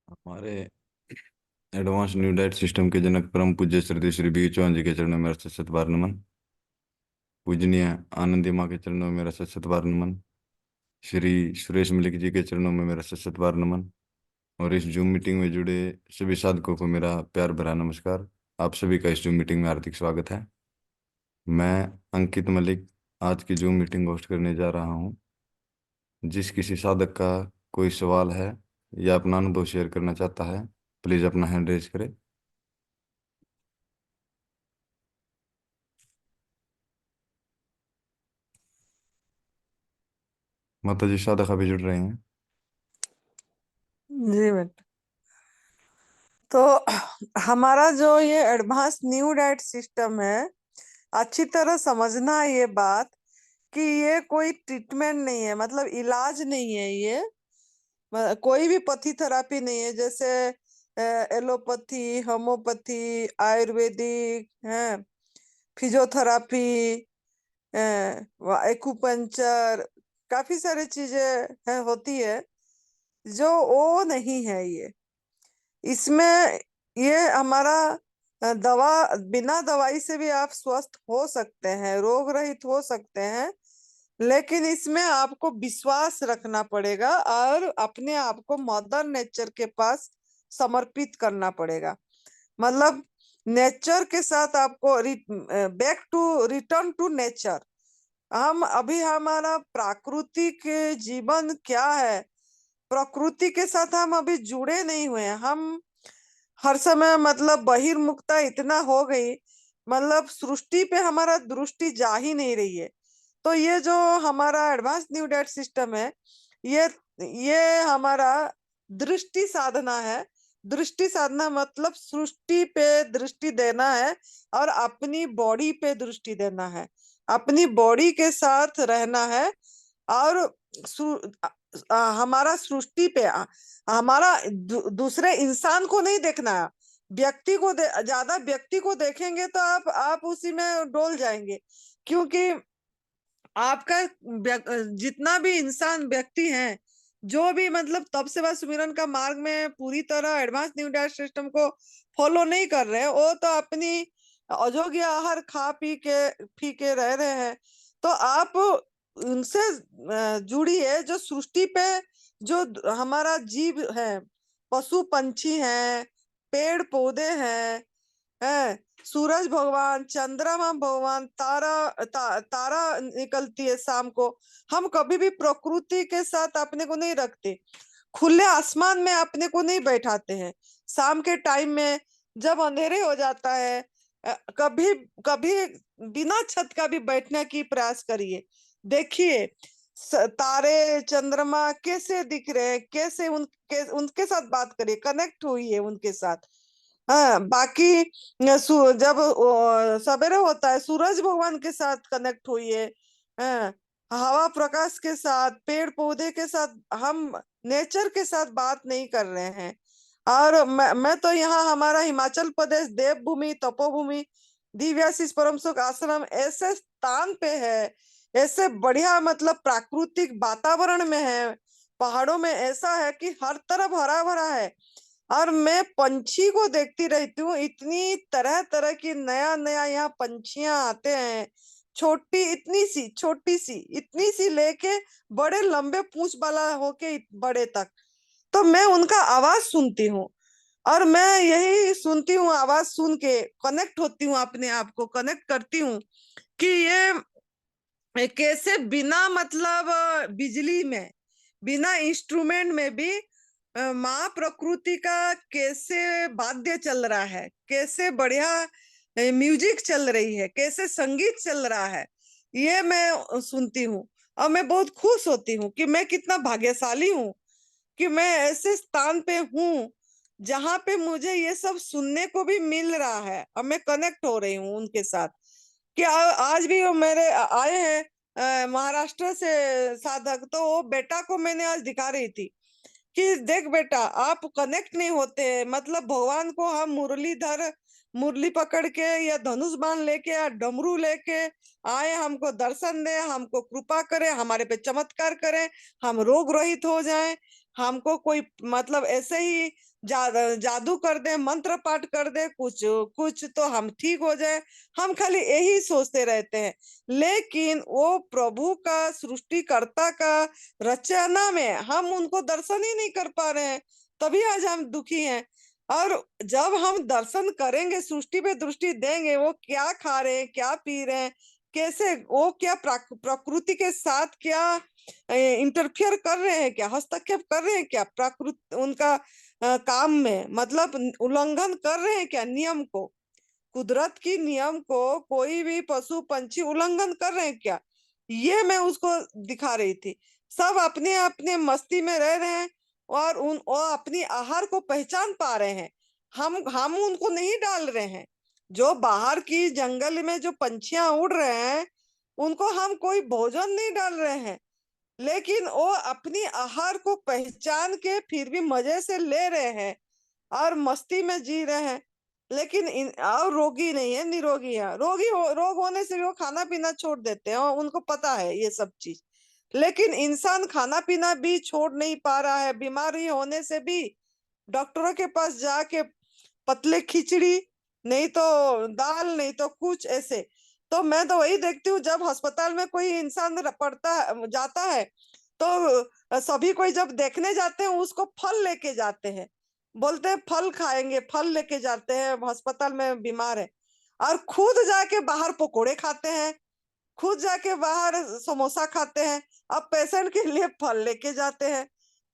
हमारे advance new diet system के जनक परम पूज्य श्री श्री बी चौहान जी के चरणों में मेरा शत शत बार नमन। पूजनीय आनंदी माँ के चरणों में मेरा शत शत बार नमन। श्री सुरेश मलिक जी के चरणों में मेरा शत शत बार नमन। और इस जूम मीटिंग में जुड़े सभी साधकों को मेरा प्यार भरा नमस्कार। आप सभी का इस जूम मीटिंग में हार्दिक स्वागत है। मैं अंकित मलिक आज की जूम मीटिंग होस्ट करने जा रहा हूँ। जिस किसी साधक का कोई सवाल है या अपना अनुभव शेयर करना चाहता है, प्लीज अपना हैंड रेज करें। माता जी साधक अभी जुड़ रहे हैं। जी बेटा। तो हमारा जो ये एडवांस न्यू डाइट सिस्टम है, अच्छी तरह समझना ये बात कि ये कोई ट्रीटमेंट नहीं है, मतलब इलाज नहीं है ये। कोई भी पथी थेरापी नहीं है, जैसे एलोपैथी, होम्योपैथी, आयुर्वेदिक है, फिजियोथेरापी, एक्यूपंक्चर, काफी सारी चीजें है होती है, जो वो नहीं है ये। इसमें ये हमारा दवा, बिना दवाई से भी आप स्वस्थ हो सकते हैं, रोग रहित हो सकते हैं, लेकिन इसमें आपको विश्वास रखना पड़ेगा और अपने आप को मदर नेचर के पास समर्पित करना पड़ेगा। मतलब नेचर के साथ आपको back to return to nature. हम अभी हमारा प्राकृतिक जीवन क्या है, प्रकृति के साथ हम अभी जुड़े नहीं हुए हैं। हम हर समय मतलब बहिर्मुखता इतना हो गई, मतलब सृष्टि पे हमारा दृष्टि जा ही नहीं रही है। तो ये जो हमारा एडवांस न्यू डाइट सिस्टम है, ये ये हमारा दृष्टि साधना है। दृष्टि साधना मतलब सृष्टि पे दृष्टि देना है और अपनी बॉडी पे दृष्टि देना है, अपनी बॉडी के साथ रहना है। और हमारा सृष्टि पे हमारा दूसरे इंसान को नहीं देखना है, व्यक्ति को ज्यादा व्यक्ति को देखेंगे तो आप उसी में डोल जाएंगे, क्योंकि आपका जितना भी इंसान व्यक्ति है, जो भी मतलब तप सेवा सुमिरन का मार्ग में पूरी तरह एडवांस न्यू डाइट सिस्टम को फॉलो नहीं कर रहे हैं, वो तो अपनी अयोग्य आहार खा पी के रह रहे हैं। तो आप उनसे जुड़िए, जो सृष्टि पे जो हमारा जीव है, पशु पंछी हैं, पेड़ पौधे हैं, सूरज भगवान, चंद्रमा भगवान, तारा निकलती है शाम को। हम कभी भी प्रकृति के साथ अपने को नहीं रखते, खुले आसमान में अपने को नहीं बैठाते हैं। शाम के टाइम में जब अंधेरे हो जाता है, कभी कभी बिना छत का भी बैठने की प्रयास करिए। देखिए तारे चंद्रमा कैसे दिख रहे हैं, कैसे उनके उनके साथ बात करिए, कनेक्ट हुई है उनके साथ। हाँ, बाकी जब सवेरे होता है, सूरज भगवान के साथ कनेक्ट हुई है। हाँ, हवा प्रकाश के साथ, पेड़ पौधे के साथ, हम नेचर के साथ बात नहीं कर रहे हैं। और मैं तो यहाँ हमारा हिमाचल प्रदेश देवभूमि, तपोभूमि, दिव्याशीष परम सुख आश्रम ऐसे स्थान पे है, ऐसे बढ़िया मतलब प्राकृतिक वातावरण में है, पहाड़ों में ऐसा है कि हर तरफ हरा भरा है। और मैं पंछी को देखती रहती हूँ, इतनी तरह तरह की नया नया यहाँ पंछियां आते हैं, छोटी सी इतनी सी लेके बड़े लंबे पूंछ वाला होके बड़े तक। तो मैं उनका आवाज सुनती हूँ, और मैं यही सुनती हूँ, आवाज सुन के कनेक्ट होती हूँ, अपने आप को कनेक्ट करती हूँ कि ये कैसे बिना मतलब बिजली में, बिना इंस्ट्रूमेंट में भी माँ प्रकृति का कैसे वाद्य चल रहा है, कैसे बढ़िया म्यूजिक चल रही है, कैसे संगीत चल रहा है, ये मैं सुनती हूँ। और मैं बहुत खुश होती हूँ कि मैं कितना भाग्यशाली हूँ कि मैं ऐसे स्थान पे हूँ जहां पे मुझे ये सब सुनने को भी मिल रहा है, और मैं कनेक्ट हो रही हूँ उनके साथ। कि आज भी वो मेरे आए हैं महाराष्ट्र से साधक, तो वो बेटा को मैंने आज दिखा रही थी कि देख बेटा, आप कनेक्ट नहीं होते, मतलब भगवान को हम मुरलीधर, मुरली पकड़ के या धनुष बाण लेके या डमरू लेके आए, हमको दर्शन दे, हमको कृपा करे, हमारे पे चमत्कार करे, हम रोग रहित हो जाएं, हमको कोई मतलब ऐसे ही जादू कर दे, मंत्र पाठ कर दे, कुछ कुछ तो हम ठीक हो जाए। हम खाली यही सोचते रहते हैं, लेकिन वो प्रभु का, सृष्टिकर्ता का रचना में हम उनको दर्शन ही नहीं कर पा रहे हैं, तभी आज हम दुखी हैं। और जब हम दर्शन करेंगे, सृष्टि पे दृष्टि देंगे, वो क्या खा रहे हैं, क्या पी रहे हैं, कैसे वो क्या प्रकृति के साथ क्या इंटरफियर कर रहे हैं, क्या हस्तक्षेप कर रहे हैं, क्या प्रकृति उनका काम में मतलब उल्लंघन कर रहे हैं क्या नियम को, कुदरत की नियम को कोई भी पशु पंछी उल्लंघन कर रहे हैं क्या, ये मैं उसको दिखा रही थी। सब अपने अपने मस्ती में रह रहे हैं, और अपनी आहार को पहचान पा रहे हैं। हम उनको नहीं डाल रहे हैं। जो बाहर की जंगल में जो पंछियां उड़ रहे हैं, उनको हम कोई भोजन नहीं डाल रहे हैं, लेकिन वो अपनी आहार को पहचान के फिर भी मजे से ले रहे हैं और मस्ती में जी रहे हैं। लेकिन और रोगी नहीं है, निरोगी है। रोग होने से भी वो खाना पीना छोड़ देते हैं, और उनको पता है ये सब चीज। लेकिन इंसान खाना पीना भी छोड़ नहीं पा रहा है, बीमारी होने से भी डॉक्टरों के पास जाके पतले खिचड़ी, नहीं तो दाल, नहीं तो कुछ ऐसे। तो मैं तो वही देखती हूँ, जब अस्पताल में कोई इंसान जाता है, तो सभी कोई जब देखने जाते हैं उसको फल लेके जाते हैं, बोलते हैं फल खाएंगे, फल लेके जाते हैं अस्पताल में बीमार है, और खुद जाके बाहर पकोड़े खाते हैं, खुद जाके बाहर समोसा खाते हैं, अब पेशेंट के लिए फल लेके जाते हैं।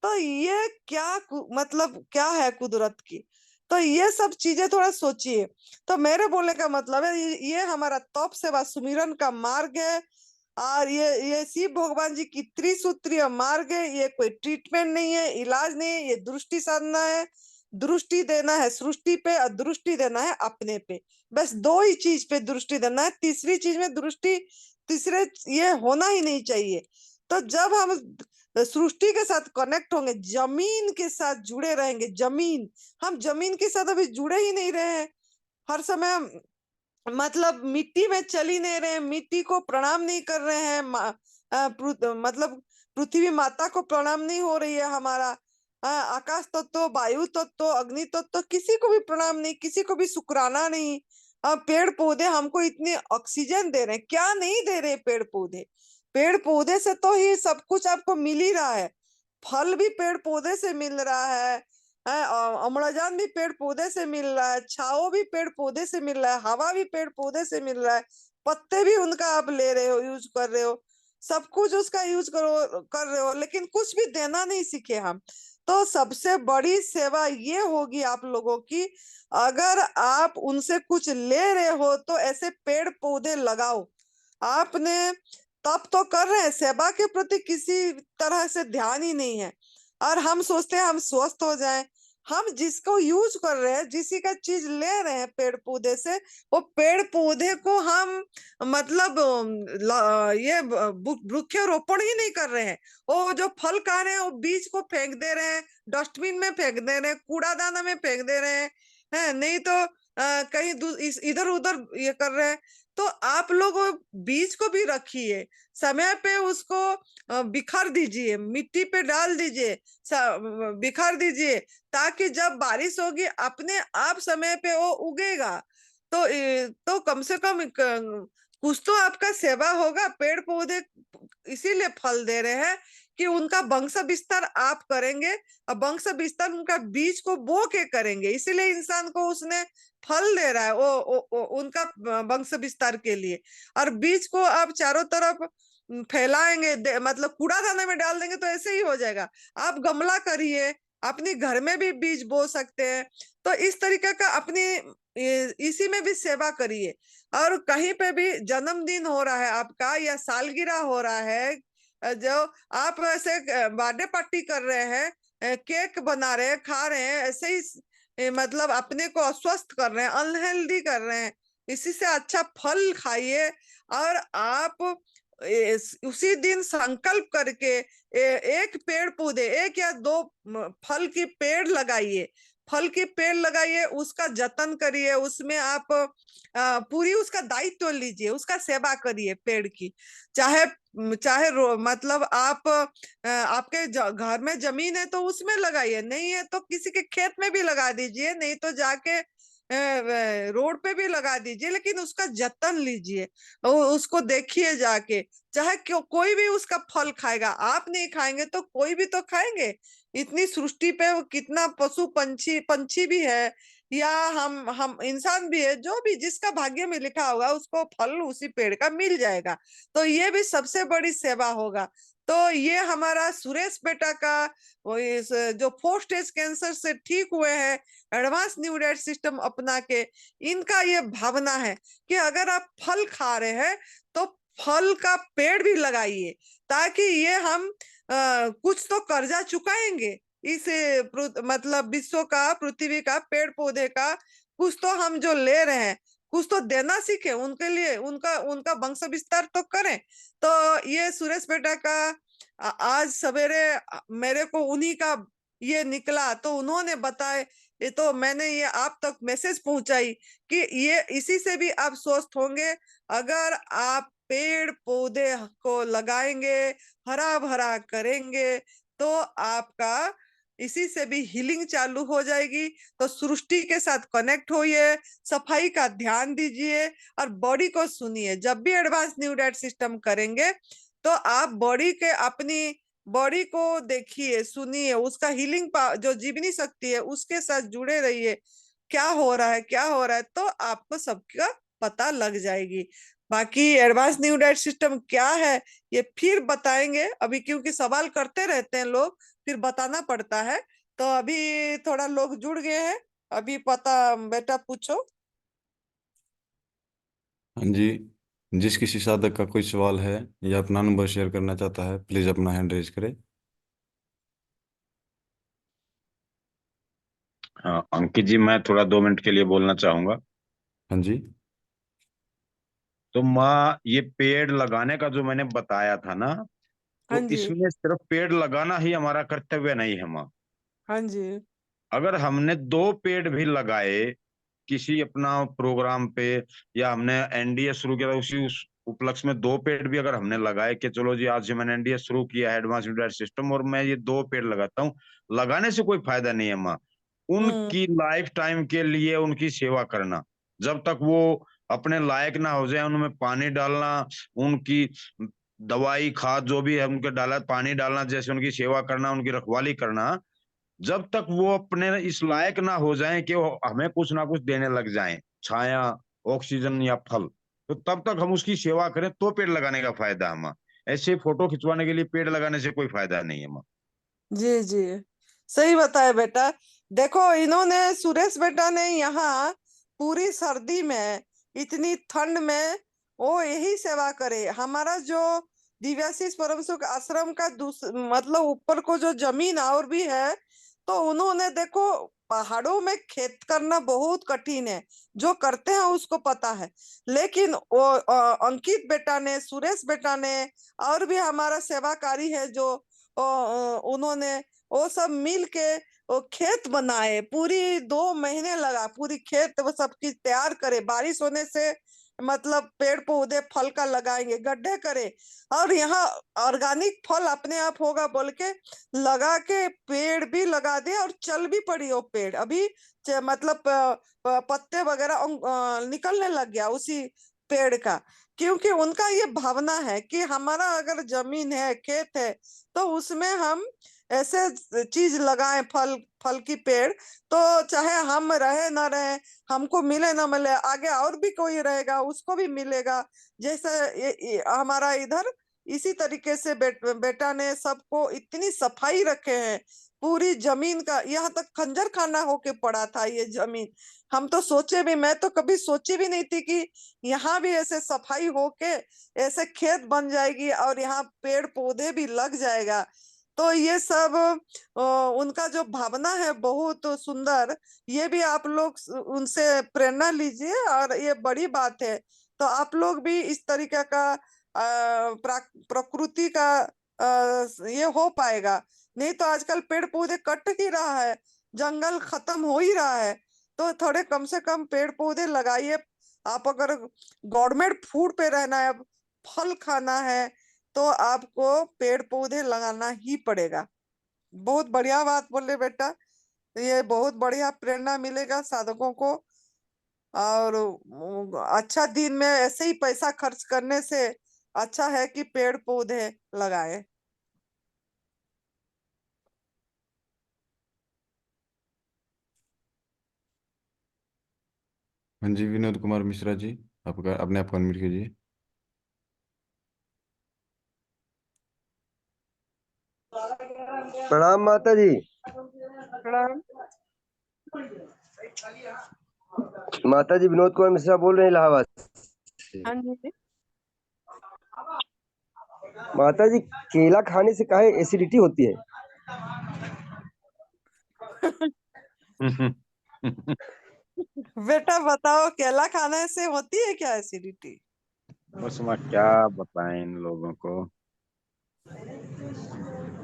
तो ये क्या मतलब क्या है कुदरत की। तो ये सब चीजें थोड़ा सोचिए। तो मेरे बोलने का मतलब है, ये हमारा तप सेवा सुमिरन का मार्ग है, और ये शिव भगवान जी की त्रिसूत्रीय मार्ग है। ये कोई ट्रीटमेंट नहीं है, इलाज नहीं है, ये दृष्टि साधना है। दृष्टि देना है सृष्टि पे, और दृष्टि देना है अपने पे। बस दो ही चीज पे दृष्टि देना है, तीसरी चीज में दृष्टि, तीसरे ये होना ही नहीं चाहिए। तो जब हम सृष्टि के साथ कनेक्ट होंगे, जमीन के साथ जुड़े रहेंगे, जमीन, हम जमीन के साथ अभी जुड़े ही नहीं रहे हैं। हर समय मतलब मिट्टी में चल ही नहीं रहे हैं, मिट्टी को प्रणाम नहीं कर रहे हैं, मतलब पृथ्वी माता को प्रणाम नहीं हो रही है हमारा। आकाश तत्व, वायु तत्व, अग्नि तत्व, किसी को भी प्रणाम नहीं, किसी को भी शुक्राना नहीं। पेड़ पौधे हमको इतने ऑक्सीजन दे रहे हैं, क्या नहीं दे रहे पेड़ पौधे। पेड़ पौधे से तो ही सब कुछ आपको मिल ही रहा है। फल भी पेड़ पौधे से मिल रहा है, अम्लजान भी पेड़ पौधे से मिल रहा है, छाव भी पेड़ पौधे से मिल रहा है, हवा भी पेड़ पौधे से मिल रहा है, पत्ते भी उनका आप ले रहे हो, यूज कर रहे हो, सब कुछ उसका यूज कर रहे हो, लेकिन कुछ भी देना नहीं सीखे हम। तो सबसे बड़ी सेवा ये होगी आप लोगों की, अगर आप उनसे कुछ ले रहे हो तो ऐसे पेड़ पौधे लगाओ। आपने तप तो कर रहे हैं, सेवा के प्रति किसी तरह से ध्यान ही नहीं है, और हम सोचते हैं हम स्वस्थ हो जाएं। हम जिसको यूज कर रहे हैं, जिसी का चीज ले रहे हैं पेड़ पौधे से, वो पेड़ पौधे को हम मतलब ये वृक्षारोपण ही नहीं कर रहे हैं। वो जो फल खा रहे हैं वो बीज को फेंक दे रहे हैं, डस्टबिन में फेंक दे रहे हैं, कूड़ादाना में फेंक दे रहे हैं, नहीं तो कहीं इधर उधर ये कर रहे हैं। तो आप लोग वो बीज को भी रखिए, समय पे उसको बिखर दीजिए, मिट्टी पे डाल दीजिए, बिखर दीजिए, ताकि जब बारिश होगी अपने आप समय पे वो उगेगा। तो कम से कम कुछ तो आपका सेवा होगा। पेड़ पौधे इसीलिए फल दे रहे हैं कि उनका वंश विस्तार आप करेंगे, और वंश विस्तार उनका बीज को बो के करेंगे, इसीलिए इंसान को उसने फल दे रहा है वो उनका वंश विस्तार के लिए। और बीज को आप चारों तरफ फैलाएंगे, मतलब कूड़ादाने में डाल देंगे तो ऐसे ही हो जाएगा। आप गमला करिए, अपने घर में भी बीज बो सकते हैं। तो इस तरीके का अपनी इसी में भी सेवा करिए। और कहीं पे भी जन्मदिन हो रहा है आपका या सालगिरह हो रहा है, जो आप ऐसे बर्थडे पार्टी कर रहे हैं, केक बना रहे हैं, खा रहे हैं, ऐसे ही मतलब अपने को अस्वस्थ कर रहे हैं, अनहेल्दी कर रहे हैं। इसी से अच्छा फल खाइए। और आप उसी दिन संकल्प करके एक पेड़ पौधे, एक या दो फल की पेड़ लगाइए। फल की पेड़ लगाइए, उसका जतन करिए, उसमें आप पूरी उसका दायित्व लीजिए, उसका सेवा करिए पेड़ की। चाहे चाहे मतलब आप आपके घर में जमीन है तो उसमें लगाइए, नहीं है तो किसी के खेत में भी लगा दीजिए, नहीं तो जाके रोड पे भी लगा दीजिए, लेकिन उसका जतन लीजिए, उसको देखिए जाके। चाहे कोई भी उसका फल खाएगा, आप नहीं खाएंगे तो कोई भी तो खाएंगे। इतनी सृष्टि पे कितना पशु पंछी पंछी भी है, या हम इंसान भी है, जो भी जिसका भाग्य में लिखा होगा उसको फल उसी पेड़ का मिल जाएगा। तो ये भी सबसे बड़ी सेवा होगा। तो ये हमारा सुरेश बेटा का वो इस जो 4 स्टेज कैंसर से ठीक हुए हैं, एडवांस न्यू डाइट सिस्टम अपना के, इनका ये भावना है कि अगर आप फल खा रहे हैं तो फल का पेड़ भी लगाइए, ताकि ये हम कुछ तो कर्जा चुकाएंगे इस मतलब विश्व का, पृथ्वी का, पेड़ पौधे का कुछ तो हम जो ले रहे हैं, कुछ तो देना सीखे उनके लिए, उनका उनका वंश विस्तार तो करें। तो ये सुरेश बेटा का आज सवेरे मेरे को उन्हीं का ये निकला, तो उन्होंने बताए, ये तो मैंने ये आप तक मैसेज पहुंचाई कि ये इसी से भी आप स्वस्थ होंगे। अगर आप पेड़ पौधे को लगाएंगे, हरा भरा करेंगे, तो आपका इसी से भी हीलिंग चालू हो जाएगी। तो सृष्टि के साथ कनेक्ट होइए, सफाई का ध्यान दीजिए, और बॉडी को सुनिए। जब भी एडवांस न्यू डाइट सिस्टम करेंगे तो आप बॉडी के, अपनी बॉडी को देखिए, सुनिए, उसका हीलिंग जो जीवनी शक्ति है उसके साथ जुड़े रहिए। क्या हो रहा है, क्या हो रहा है, तो आपको सबका पता लग जाएगी। बाकी एडवांस न्यू डाइट सिस्टम क्या है ये फिर बताएंगे, अभी क्योंकि सवाल करते रहते हैं लोग, फिर बताना पड़ता है। तो अभी थोड़ा लोग जुड़ गए हैं, अभी पता बेटा पूछो। हाँ जी। जिस किसी साधक का कोई सवाल है या अपना अनुभव शेयर करना चाहता है, प्लीज अपना हैंड रेज करे। हाँ अंकित जी, मैं थोड़ा 2 मिनट के लिए बोलना चाहूंगा। हाँ जी। तो माँ, ये पेड़ लगाने का जो मैंने बताया था ना, हाँ तो जी। इसमें सिर्फ पेड़ लगाना ही हमारा कर्तव्य नहीं है माँ। हाँ जी। अगर हमने 2 पेड़ भी लगाए किसी अपना प्रोग्राम पे, या हमने एनडीए शुरू किया था उसी उस उपलक्ष्य में 2 पेड़ भी अगर हमने लगाए कि चलो जी आज से मैंने एनडीए शुरू किया है, एडवांस न्यूट्रिशन सिस्टम, और मैं ये 2 पेड़ लगाता हूँ, लगाने से कोई फायदा नहीं है माँ। हम्म। उनकी लाइफ टाइम के लिए उनकी सेवा करना, जब तक वो अपने लायक ना हो जाए, उनमें पानी डालना, उनकी दवाई खाद जो भी है उनके डाला पानी डालना, जैसे उनकी सेवा करना, उनकी रखवाली करना, जब तक वो अपने इस लायक ना हो जाएं कि वो हमें कुछ ना कुछ देने लग जाएं, छाया, ऑक्सीजन या फल, तो तब तक हम उसकी सेवा करें तो पेड़ लगाने का फायदा है माँ। ऐसे फोटो खिंचवाने के लिए पेड़ लगाने से कोई फायदा नहीं है माँ। जी जी, सही बताया बेटा। देखो इन्होंने, सुरेश बेटा ने यहाँ पूरी सर्दी में, इतनी ठंड में वो यही सेवा करे। हमारा जो दिव्याशीष परम सुख आश्रम का मतलब ऊपर को जो जमीन और भी है, तो उन्होंने देखो, पहाड़ों में खेत करना बहुत कठिन है, जो करते हैं उसको पता है। लेकिन वो अंकित बेटा ने, सुरेश बेटा ने, और भी हमारा सेवाकारी है जो उन्होंने वो सब मिल के वो खेत बनाए, पूरी 2 महीने लगा पूरी खेत वो सब चीज तैयार करे, बारिश होने से मतलब पेड़ पौधे फल का लगाएंगे, गड्ढे करे, और यहाँ ऑर्गेनिक फल अपने आप होगा बोल के लगा के पेड़ भी लगा दिए, और चल भी पड़ी वो पेड़। अभी मतलब पत्ते वगैरह निकलने लग गया उसी पेड़ का, क्योंकि उनका ये भावना है कि हमारा अगर जमीन है, खेत है, तो उसमें हम ऐसे चीज लगाएं, फल फल की पेड़, तो चाहे हम रहे ना रहे, हमको मिले ना मिले, आगे और भी कोई रहेगा उसको भी मिलेगा। जैसे ये हमारा इधर इसी तरीके से बेटा ने सबको इतनी सफाई रखे हैं, पूरी जमीन का, यहाँ तक खंजर खाना होके पड़ा था ये जमीन। हम तो सोचे भी, मैं तो कभी सोची भी नहीं थी कि यहाँ भी ऐसे सफाई होके ऐसे खेत बन जाएगी और यहाँ पेड़ पौधे भी लग जाएगा। तो ये सब उनका जो भावना है बहुत सुंदर। ये भी आप लोग उनसे प्रेरणा लीजिए, और ये बड़ी बात है। तो आप लोग भी इस तरीके का प्रकृति का ये हो पाएगा। नहीं तो आजकल पेड़ पौधे कट ही रहा है, जंगल खत्म हो ही रहा है। तो थोड़े कम से कम पेड़ पौधे लगाइए। आप अगर गवर्नमेंट फूड पे रहना है, फल खाना है, तो आपको पेड़ पौधे लगाना ही पड़ेगा। बहुत बढ़िया बात बोले बेटा, ये बहुत बढ़िया प्रेरणा मिलेगा साधकों को। और अच्छा, दिन में ऐसे ही पैसा खर्च करने से अच्छा है कि पेड़ पौधे लगाए। हाँ जी, विनोद कुमार मिश्रा जी, आपका अपने आप को अनम्यूट कीजिए। प्रणाम माता जी। प्रणाम। माता जी, विनोद कुमार मिश्रा बोल रहे हैं इलाहाबाद से। हाँ जी। माता जी, केला खाने से काहे एसिडिटी होती है? बेटा बताओ, केला खाने से होती है क्या एसिडिटी? उसमें क्या बताएं इन लोगों को।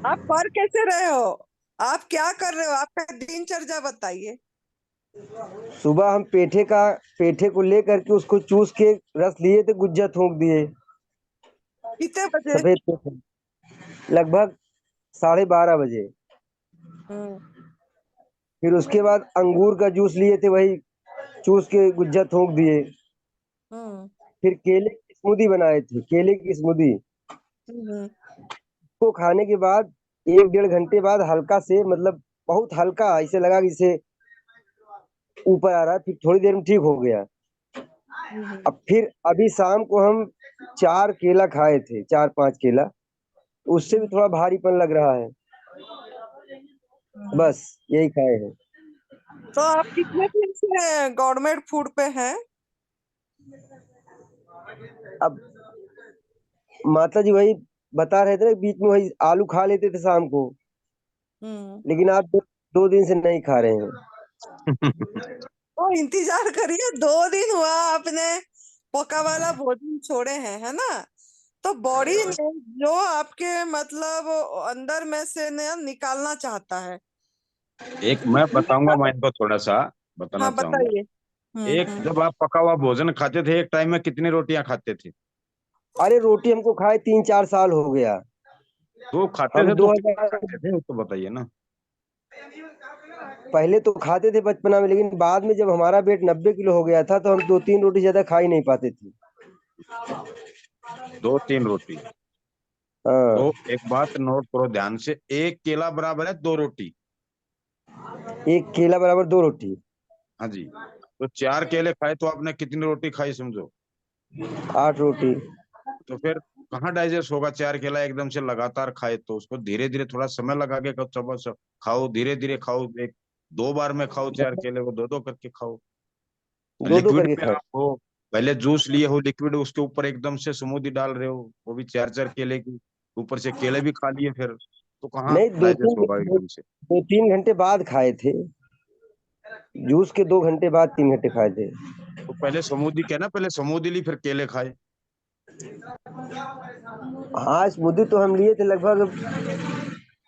आप कर कैसे रहे हो? आप क्या कर रहे हो? आपका दिनचर्या बताइए। सुबह हम पेठे को लेकर के उसको चूस के रस लिए थे, गुज्जा थूक दिए। कितने बजे? सफेद पेठे लगभग 12:30 बजे। हम्म। फिर उसके बाद अंगूर का जूस लिए थे, वही चूस के गुज्जा थूक दिए। हम्म। फिर केले की स्मूदी बनाए थे, केले की स्मूदी हम्म। को खाने के बाद 1-1.5 घंटे बाद हल्का से, मतलब बहुत हल्का, ऐसे लगा कि इसे ऊपर आ रहा है। फिर थोड़ी देर में ठीक हो गया। हम्म। अब फिर अभी शाम को हम 4 केला खाए थे, 4-5 केला। उससे भी थोड़ा भारीपन लग रहा है। हम्म। बस यही खाए हैं। तो आप कितने दिन से गवर्नमेंट फूड पे हैं? अब माता जी वही बता रहे थे ना, बीच में वही आलू खा लेते थे शाम को, हम्म। लेकिन आप 2 दिन से नहीं खा रहे हैं। तो इंतजार करिए, 2 दिन हुआ आपने पका वाला भोजन छोड़े हैं, है ना? तो बॉडी ने जो आपके मतलब अंदर में से निकालना चाहता है। एक मैं बताऊंगा, मैं इनको थोड़ा सा बताना हाँ चाहूंगा। बताइए। एक, हम्म। जब आप पका हुआ भोजन खाते थे, एक टाइम में कितनी रोटियां खाते थे? अरे रोटी हमको खाए 3-4 साल हो गया। दो खाते हम थे तो कितनी 2000 खाते थे, वो तो बताइए ना। पहले तो खाते थे बचपना में, लेकिन बाद में जब हमारा वेट 90 किलो हो गया था, तो हम 2-3 रोटी ज्यादा खा ही नहीं पाते थे। 2-3 रोटी? तो हाँ, एक बात नोट करो ध्यान से, एक केला बराबर है 2 रोटी। 1 केला बराबर 2 रोटी। हाँ जी। तो 4 केले खाए तो आपने कितनी रोटी खाई समझो? 8 रोटी। तो फिर कहाँ डाइजेस्ट होगा? 4 केला एकदम से लगातार खाए तो उसको धीरे धीरे थोड़ा समय लगा के खाओ, धीरे धीरे खाओ। एक 2 बार में खाओ, 4 केले को 2-2 करके खाओ। 2-2 लिक्विड करके में खाए। आप हो, पहले जूस लिए हो लिक्विड, उसके ऊपर एकदम से स्मूदी डाल रहे हो, वो भी 4-4 केले की, ऊपर से केले भी खा लिए, फिर तो कहाँ नहीं, डाइजेस्ट होगा एकदम से? 2-3 घंटे बाद खाए थे। जूस के 2 घंटे बाद, 3 घंटे खाए थे। तो पहले स्मूदी कहना, पहले स्मूदी ली फिर केले खाए। हाँ, स्मूदी तो हम लिए थे लगभग,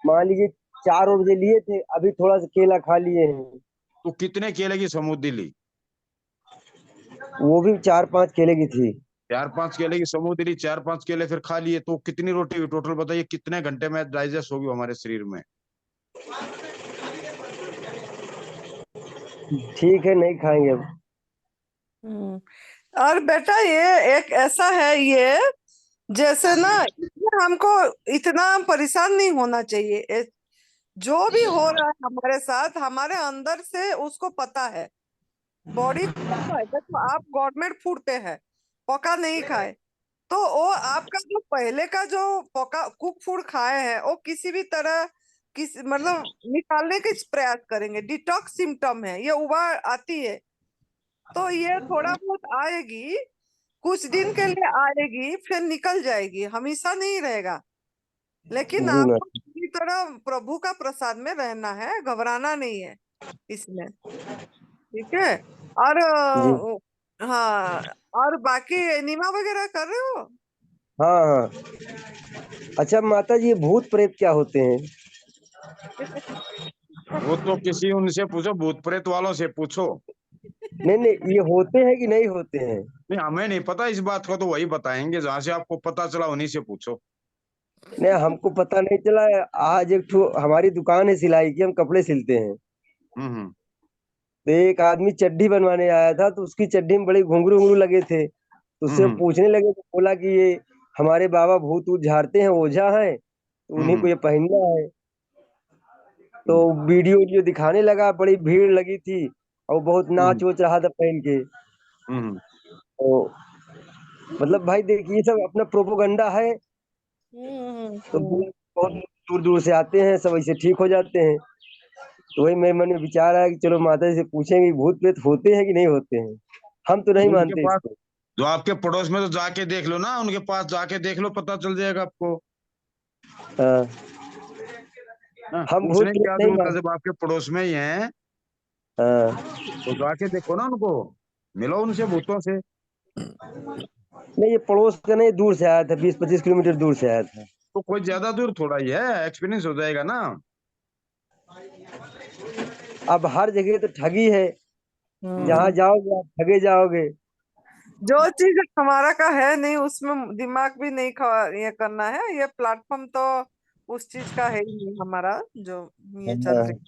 मान लीजिए 4 बजे लिए थे। अभी थोड़ा सा केला खा लिए हैं। तो कितने केले की स्मूदी ली? वो भी 4-5 केले की थी। 4-5 केले की स्मूदी ली, 4-5 केले फिर खा लिए, तो कितनी रोटी हुई टोटल? बताइए कितने घंटे में डाइजेस्ट होगी हमारे शरीर में? ठीक है, नहीं खाएंगे अब। हम्म। और बेटा ये एक ऐसा है, ये जैसे ना, इसमें हमको इतना परेशान नहीं होना चाहिए। जो भी हो रहा है हमारे साथ, हमारे अंदर से उसको पता है, बॉडी को पता है। देखो आप गवर्नमेंट फूड पे है, पका नहीं खाए, तो वो आपका जो पहले का जो पका कुक फूड खाए हैं, वो किसी भी तरह किस मतलब निकालने के प्रयास करेंगे। डिटॉक्स सिम्टम है, ये उबाल आती है, तो ये थोड़ा बहुत आएगी, कुछ दिन के लिए आएगी, फिर निकल जाएगी, हमेशा नहीं रहेगा। लेकिन जी आपको माता। पूरी तरह प्रभु का प्रसाद में रहना है, घबराना नहीं है इसमें, ठीक है। और जी। हाँ, और बाकी एनिमा वगैरह कर रहे हो? हाँ हाँ। अच्छा माता जी, ये भूत प्रेत क्या होते हैं? वो तो किसी उनसे पूछो, भूत प्रेत वालों से पूछो। नहीं नहीं, ये होते हैं कि नहीं होते हैं? नहीं, हमें नहीं पता इस बात का, तो वही बताएंगे, जहां से आपको पता चला उन्हीं से पूछो। नहीं, हमको पता नहीं चला है। आज एक ठो हमारी दुकान है सिलाई की, हम कपड़े सिलते हैं। हम्म। तो एक आदमी चड्डी बनवाने आया था, तो उसकी चड्डी में बड़े घुंघरू घुंघरू लगे थे। तो उससे हम्म। पूछने लगे, तो बोला कि ये हमारे बाबा भूत ऊत झाड़ते हैं, ओझा हैं, तो उन्हीं को हम्म। ये पहनना है। तो वीडियो वीडियो दिखाने लगा, बड़ी भीड़ लगी थी, और बहुत हम्म। नाच वोच रहा था पहन के। हम्म। तो मतलब भाई देखिए, ये सब अपना प्रोपोगंडा है। तो हम्म। बहुत दूर दूर से आते हैं, सब ऐसे ठीक हो जाते हैं। तो वही मेरे मन में विचार आया कि चलो माता जी से पूछेंगे कि भूत प्रेत होते हैं कि नहीं होते हैं। हम तो नहीं उनके मानते पास, इसको। जो आपके पड़ोस में, तो जाके देख लो ना, उनके पास जाके देख लो, पता चल जाएगा आपको। हाँ, हाँ, हम भूत पूछने की प्रेत क्या नहीं जरूरत है, मानते। जब आपके पड़ोस में ही हैं, हाँ। तो जाके देखो ना उनको, मिलो उनसे, भूतों से। नहीं, ये पड़ोस का नहीं, दूर से आया था, 20-25 किलोमीटर दूर से आया था। तो कोई ज्यादा दूर थोड़ा ही है, एक्सपीरियंस हो जाएगा ना। अब हर जगह तो ठगी है, जहाँ हम्म। जाओगे आप ठगे जाओगे। जो चीज हमारा का है नहीं, उसमें दिमाग भी नहीं ये करना है। ये प्लेटफॉर्म तो उस चीज का है ही नहीं हमारा, जो ये चल हाँ, रही।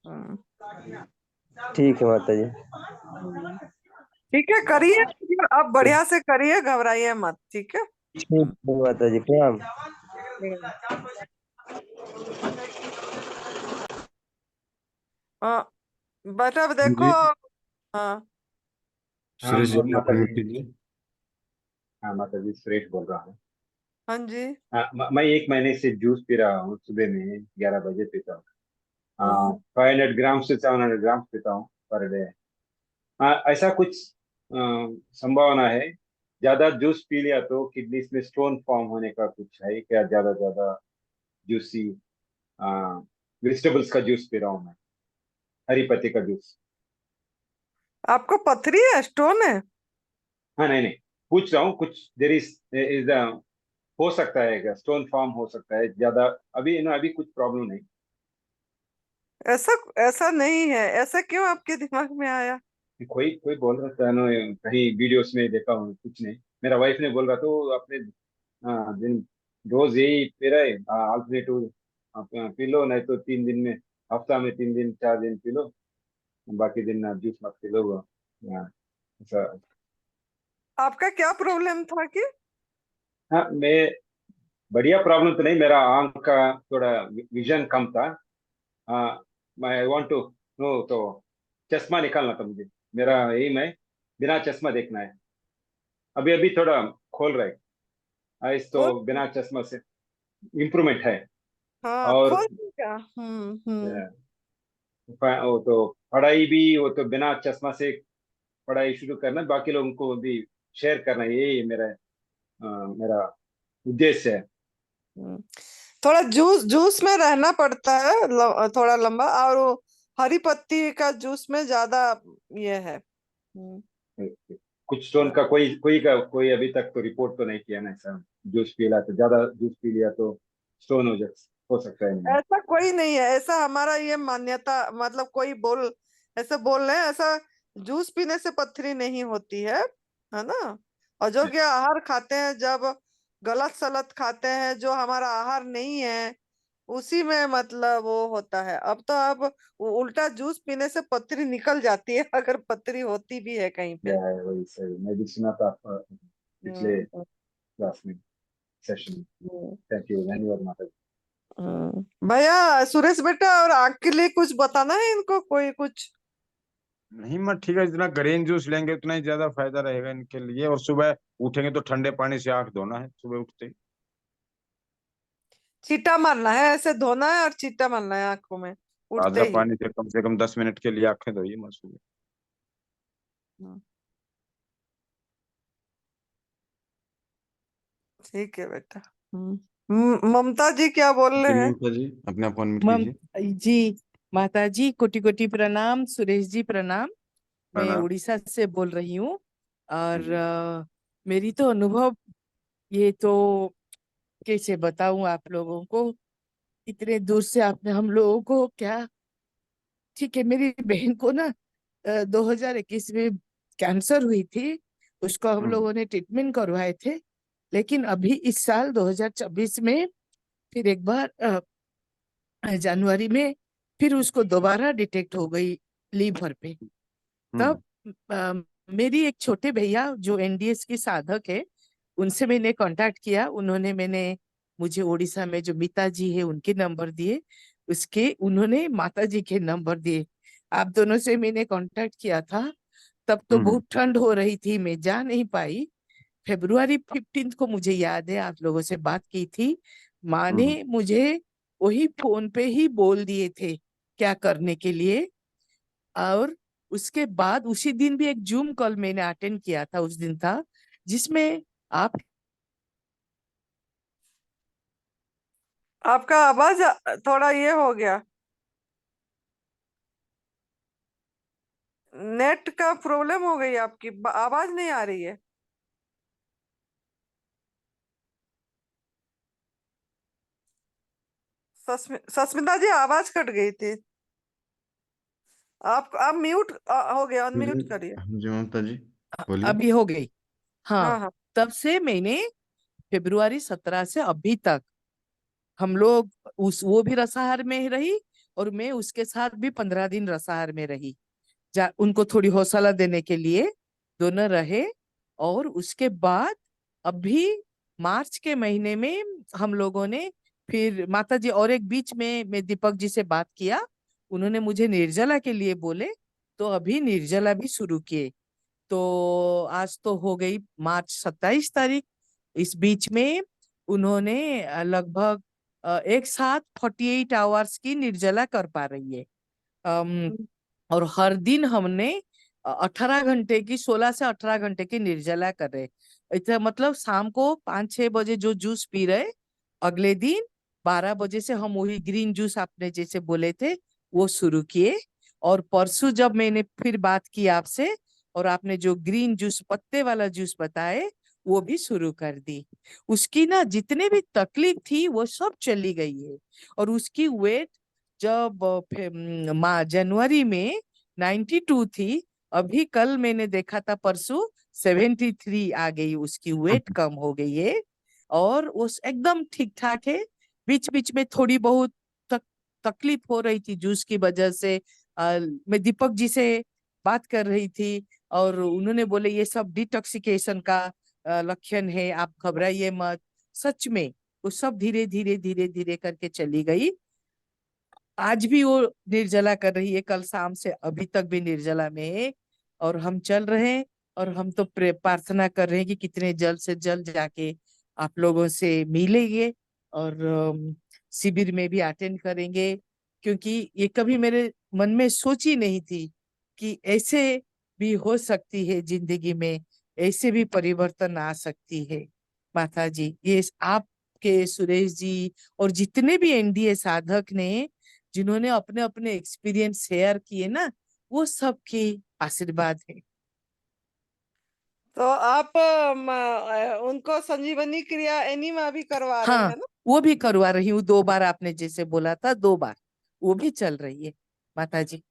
हम्म। ठीक है माता जी। हम्म। ठीक है, करिए, अब बढ़िया से करिए, घबराइए मत, ठीक है। ठीक है माता जी, प्रणाम। हम्म। हाँ, बेटा अब देखो। जी। हाँ। हाँ सुरेश जी माता अनम्यूट जी। कीजिए। हाँ माता जी, सुरेश बोल रहा हूँ। हाँ जी। हाँ, मैं 1 महीने से जूस पी रहा हूँ, सुबह में 11 बजे पीता हूँ। हाँ, हम्म। 500 ग्राम से 700 ग्राम पीता हूँ पर डे। हाँ, ऐसा कुछ संभावना है, ज्यादा जूस पी लिया तो किडनी में स्टोन फॉर्म होने का कुछ है क्या? ज्यादा ज्यादा जूसी वेजिटेबल्स का जूस पी रहा हूँ मैं, हरी पत्ती का जूस। आपको पथरी है, स्टोन है? हाँ, नहीं नहीं, पूछ रहा हूँ, कुछ देर इज हो सकता है क्या? स्टोन फॉर्म हो सकता है ज्यादा? अभी ना, अभी कुछ प्रॉब्लम नहीं। ऐसा ऐसा नहीं है, ऐसा क्यों आपके दिमाग में आया? कोई कोई बोल रहा था ना, कहीं वीडियोस में देखा हूँ, कुछ नहीं। मेरा वाइफ ने बोल रहा था, वो अपने दिन रोज यही पी रहे, अल्टरनेटिव पी लो, नहीं तो 3 दिन में, हफ्ता में 3 दिन 4 दिन पी लो, बाकी दिन जूस मत पी लो। ऐसा। आपका क्या प्रॉब्लम था कि? हाँ, मैं बढ़िया प्रॉब्लम तो नहीं, मेरा आंख का थोड़ा विजन कम था। मैं वांट टू नो, तो चश्मा निकालना था मुझे। मेरा एम है, बिना चश्मा देखना है। अभी अभी थोड़ा खोल रहा है आइस, तो खोल। बिना चश्मा से इम्प्रूवमेंट है। हाँ, और खोल क्या? हम्म। वो तो पढ़ाई भी, वो तो बिना चश्मा से पढ़ाई शुरू करना, बाकी लोगों को भी शेयर करना, यही मेरा मेरा उद्देश्य है। हम्म। थोड़ा जूस जूस में रहना पड़ता है, थोड़ा लंबा, और वो हरी पत्ती का जूस में ज्यादा ये है। कुछ स्टोन का कोई अभी तक तो रिपोर्ट तो नहीं किया ना, ऐसा जूस पी लिया तो, ज्यादा जूस पी लिया तो स्टोन हो सकता है नहीं। ऐसा कोई नहीं है, ऐसा हमारा ये मान्यता, मतलब कोई ऐसे बोल रहे हैं, ऐसा जूस पीने से पथरी नहीं होती है ना। अयोग्य आहार खाते हैं जब, गलत सलत खाते हैं जो हमारा आहार नहीं है, उसी में मतलब वो होता है। अब तो अब उल्टा जूस पीने से पथरी निकल जाती है, अगर पथरी होती भी है कहीं पे। वही सही, मैं भी सुना था आपका पिछले हम्म, क्लास में, सेशन में। हम्म, थैंक यू, धन्यवाद माता जी। भैया सुरेश बेटा, और आँख के लिए कुछ बताना है इनको, कोई कुछ? नहीं मत, ठीक है, जितना ग्रीन जूस लेंगे उतना ही ज्यादा फायदा रहेगा इनके लिए। और सुबह उठेंगे तो ठंडे पानी से आंख धोना है सुबह उठते ही। छींटा मारना है, ऐसे धोना है और छींटा मारना है आंखों में ताजा उठते ही। पानी से कम 10 मिनट के लिए आंखें धोइए मत सुबह। हम्म, ठीक है बेटा। ममता जी क्या बोल जी रहे हैं? ममता जी, अपने आप अनम्यूट मम कीजिए। जी, माता जी कोटि कोटि प्रणाम। सुरेश जी प्रणाम। मैं प्रणाम। उड़ीसा से बोल रही हूँ। और जी। मेरी तो अनुभव, ये तो कैसे बताऊं आप लोगों को, इतने दूर से आपने हम लोगों को क्या। ठीक है, मेरी बहन को ना 2021 में कैंसर हुई थी। उसको हम हम्म। लोगों ने ट्रीटमेंट करवाए थे। लेकिन अभी इस साल 2024 में फिर एक बार जनवरी में फिर उसको दोबारा डिटेक्ट हो गई लीवर पे। हम्म। तब मेरी एक छोटे भैया जो एनडीएस की साधक है, उनसे मैंने कांटेक्ट किया। उन्होंने मैंने मुझे उड़ीसा में जो मीता जी है उनके नंबर दिए, उसके उन्होंने माता जी के नंबर दिए। आप दोनों से मैंने कांटेक्ट किया था। तब तो हम्म। बहुत ठंड हो रही थी, मैं जा नहीं पाई। February 15 को मुझे याद है आप लोगों से बात की थी। माँ हम्म। ने मुझे वही फोन पे ही बोल दिए थे क्या करने के लिए। और उसके बाद उसी दिन भी एक जूम कॉल मैंने अटेंड किया था, उस दिन था जिसमें आप। आपका आवाज थोड़ा ये हो गया, नेट का प्रॉब्लम हो गई, आपकी आवाज नहीं आ रही है। सस्मिता जी आवाज कट गई थी। आप म्यूट हो गया, जी अनम्यूट करिए। जी ममता जी, बोलिए। अभी हो गई। हाँ हाँ, हाँ। तब से मैंने February 17 से अभी तक हम लोग उस वो भी रसाहार में ही रही, और मैं उसके साथ भी 15 दिन रसाहार में रही। उनको थोड़ी हौसला देने के लिए दोनों रहे। और उसके बाद अभी मार्च के महीने में हम लोगों ने फिर माता जी, और एक बीच में मैं दीपक जी से बात किया, उन्होंने मुझे निर्जला के लिए बोले, तो अभी निर्जला भी शुरू किए। तो आज तो हो गई मार्च 27 तारीख। इस बीच में उन्होंने लगभग एक साथ 48 आवर्स की निर्जला कर पा रही है। अम, और हर दिन हमने 18 घंटे की, 16 से 18 घंटे की निर्जला कर रहे। इतना मतलब शाम को 5-6 बजे जो जूस पी रहे, अगले दिन 12 बजे से हम वही ग्रीन जूस आपने जैसे बोले थे वो शुरू किए। और परसों जब मैंने फिर बात की आपसे, और आपने जो ग्रीन जूस पत्ते वाला जूस बताए वो भी शुरू कर दी। उसकी ना जितने भी तकलीफ थी वो सब चली गई है। और उसकी वेट जब जनवरी में 92 थी, अभी कल मैंने देखा था परसों 73 आ गई, उसकी वेट कम हो गई है। और वो एकदम ठीक ठाक है। बीच बीच में थोड़ी बहुत तकलीफ हो रही थी जूस की वजह से। मैं दीपक जी से बात कर रही थी, और उन्होंने बोले ये सब डिटॉक्सिकेशन का लक्षण है, आप घबराइए मत। सच में वो सब धीरे धीरे धीरे धीरे करके चली गई। आज भी वो निर्जला कर रही है, कल शाम से अभी तक भी निर्जला में है। और हम चल रहे हैं। और हम तो प्रार्थना कर रहे हैं कि कितने जल्द से जल्द जाके आप लोगों से मिलेंगे, और शिविर में भी अटेंड करेंगे। क्योंकि ये कभी मेरे मन में सोची नहीं थी कि ऐसे भी हो सकती है जिंदगी में, ऐसे भी परिवर्तन आ सकती है। माता जी, ये आपके सुरेश जी और जितने भी एनडीए साधक ने, जिन्होंने अपने अपने एक्सपीरियंस शेयर किए ना, वो सबके आशीर्वाद है। तो आप उनको संजीवनी क्रिया एनीमा भी करवा रहे हाँ, हैं ना? वो भी करवा रही हूँ, 2 बार आपने जैसे बोला था, 2 बार वो भी चल रही है माता जी।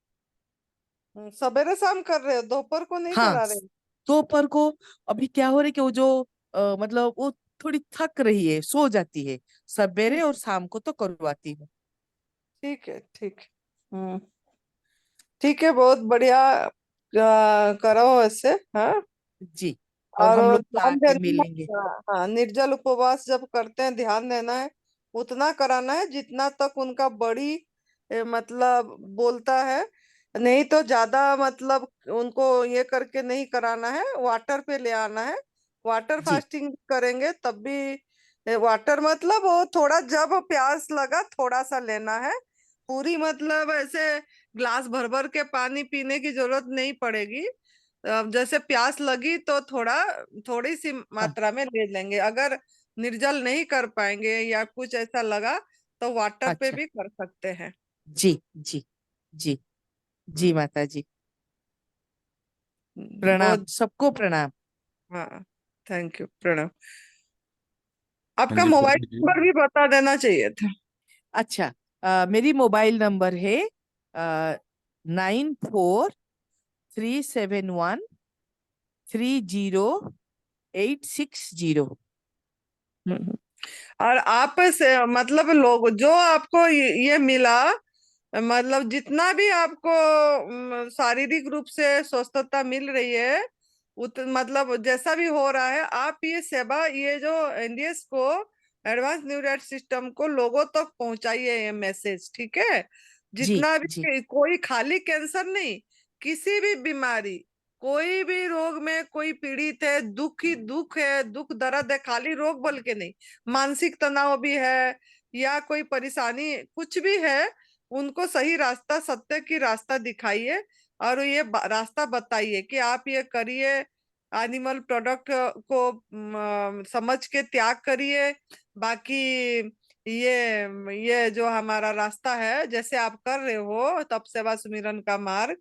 सवेरे शाम कर रहे हो, दोपहर को नहीं हाँ, करा रहे? दोपहर को। अभी क्या हो रहा है कि वो जो मतलब वो थोड़ी थक रही है, सो जाती है, सवेरे और शाम को तो करवाती हूँ। ठीक है, ठीक है। ठीक है, बहुत बढ़िया। करो ऐसे। हाँ। जी, और और हम लोग तो ध्यान आके देना मिलेंगे। है। हाँ, निर्जल उपवास जब करते हैं ध्यान देना है, उतना कराना है जितना तक उनका बॉडी मतलब बोलता है। नहीं तो ज्यादा मतलब उनको ये करके नहीं कराना है, वाटर पे ले आना है। वाटर जी, फास्टिंग करेंगे तब भी वाटर मतलब वो थोड़ा जब प्यास लगा थोड़ा सा लेना है। पूरी मतलब ऐसे ग्लास भर भर के पानी पीने की जरूरत नहीं पड़ेगी। जैसे प्यास लगी तो थोड़ी सी हाँ, मात्रा में ले लेंगे। अगर निर्जल नहीं कर पाएंगे या कुछ ऐसा लगा तो वाटर पे अच्छा, भी कर सकते हैं। जी, जी, जी, जी हम्म, माता जी, प्रणाम, बहुत। सबको प्रणाम। हाँ, थैंक यू, प्रणाम। हाँ आपका जी मोबाइल प्रिंस जी। नंबर भी बता देना चाहिए था। अच्छा, मेरी मोबाइल नंबर है 9437130860। हम्म। और आप से मतलब लोग जो आपको ये मिला, मतलब जितना भी आपको शारीरिक रूप से स्वस्थता मिल रही है, मतलब जैसा भी हो रहा है, आप ये सेवा, ये जो एनडीएस को, एडवांस न्यूरोडाइट सिस्टम को लोगों तक पहुंचाइए ये मैसेज, ठीक है। जी, जितना जी, भी, कोई खाली कैंसर नहीं, किसी भी बीमारी, कोई भी रोग में कोई पीड़ित है, दुख ही दुख है, दुख दर्द है, खाली रोग बोल के नहीं, मानसिक तनाव भी है या कोई परेशानी कुछ भी है, उनको सही रास्ता, सत्य की रास्ता दिखाइए। और ये रास्ता बताइए कि आप ये करिए, एनिमल प्रोडक्ट को समझ के त्याग करिए। बाकी ये जो हमारा रास्ता है, जैसे आप कर रहे हो तप सेवा सुमिरन का मार्ग,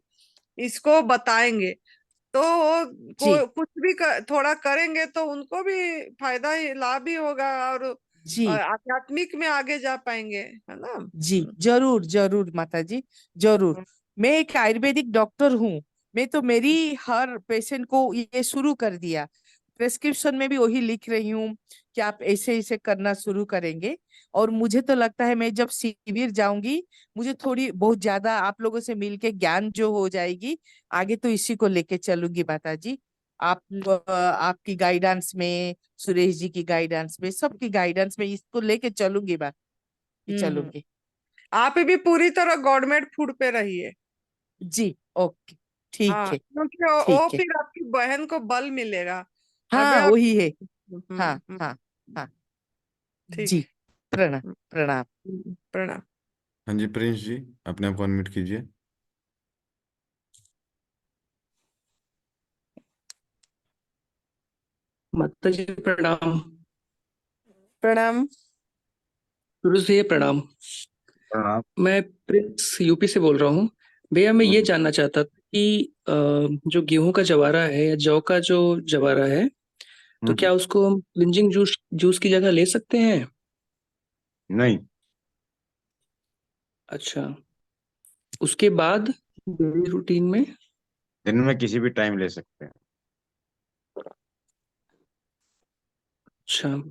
इसको बताएंगे तो वो जी, कुछ भी थोड़ा करेंगे तो उनको भी फायदा ही, लाभ ही होगा। और जी, आध्यात्मिक में आगे जा पाएंगे, है ना। जी, जरूर जरूर माता जी, जरूर। मैं एक आयुर्वेदिक डॉक्टर हूँ। मैं तो मेरी हर पेशेंट को ये शुरू कर दिया, प्रेस्क्रिप्शन में भी वही लिख रही हूँ कि आप ऐसे ऐसे करना शुरू करेंगे। और मुझे तो लगता है मैं जब शिविर जाऊंगी, मुझे थोड़ी बहुत ज्यादा आप लोगों से मिलके ज्ञान जो हो जाएगी, आगे तो इसी को लेके चलूंगी माता जी। आप आपकी गाइडेंस में, सुरेश जी की गाइडेंस में, सबकी गाइडेंस में इसको लेके चलूंगी बात, हम्म। चलूंगी। आप भी पूरी तरह गवर्नमेंट फूड पे रहिए। जी, ओके, ठीक हाँ, है, क्योंकि वो ठीक है। फिर आपकी बहन को बल मिलेगा। अगर हाँ, आप। वही है। हाँ, हम्म। हाँ, हाँ, ठीक जी, है। प्रणाम, प्रणाम। प्रणाम। हाँ जी प्रिंस जी, अपने आप अनम्यूट कीजिए। माता जी प्रणाम। प्रणाम। गुरु जी प्रणाम। प्रणाम। मैं प्रिंस यूपी से बोल रहा हूँ। भैया मैं ये हम्म, जानना चाहता था कि जो गेहूं का जवारा है या जौ का जो जवारा है, तो हम्म, क्या उसको हम क्लिंजिंग जूस जूस की जगह ले सकते हैं? नहीं, अच्छा, उसके बाद डेली रूटीन में? दिन में किसी भी टाइम ले सकते हैं। अच्छा,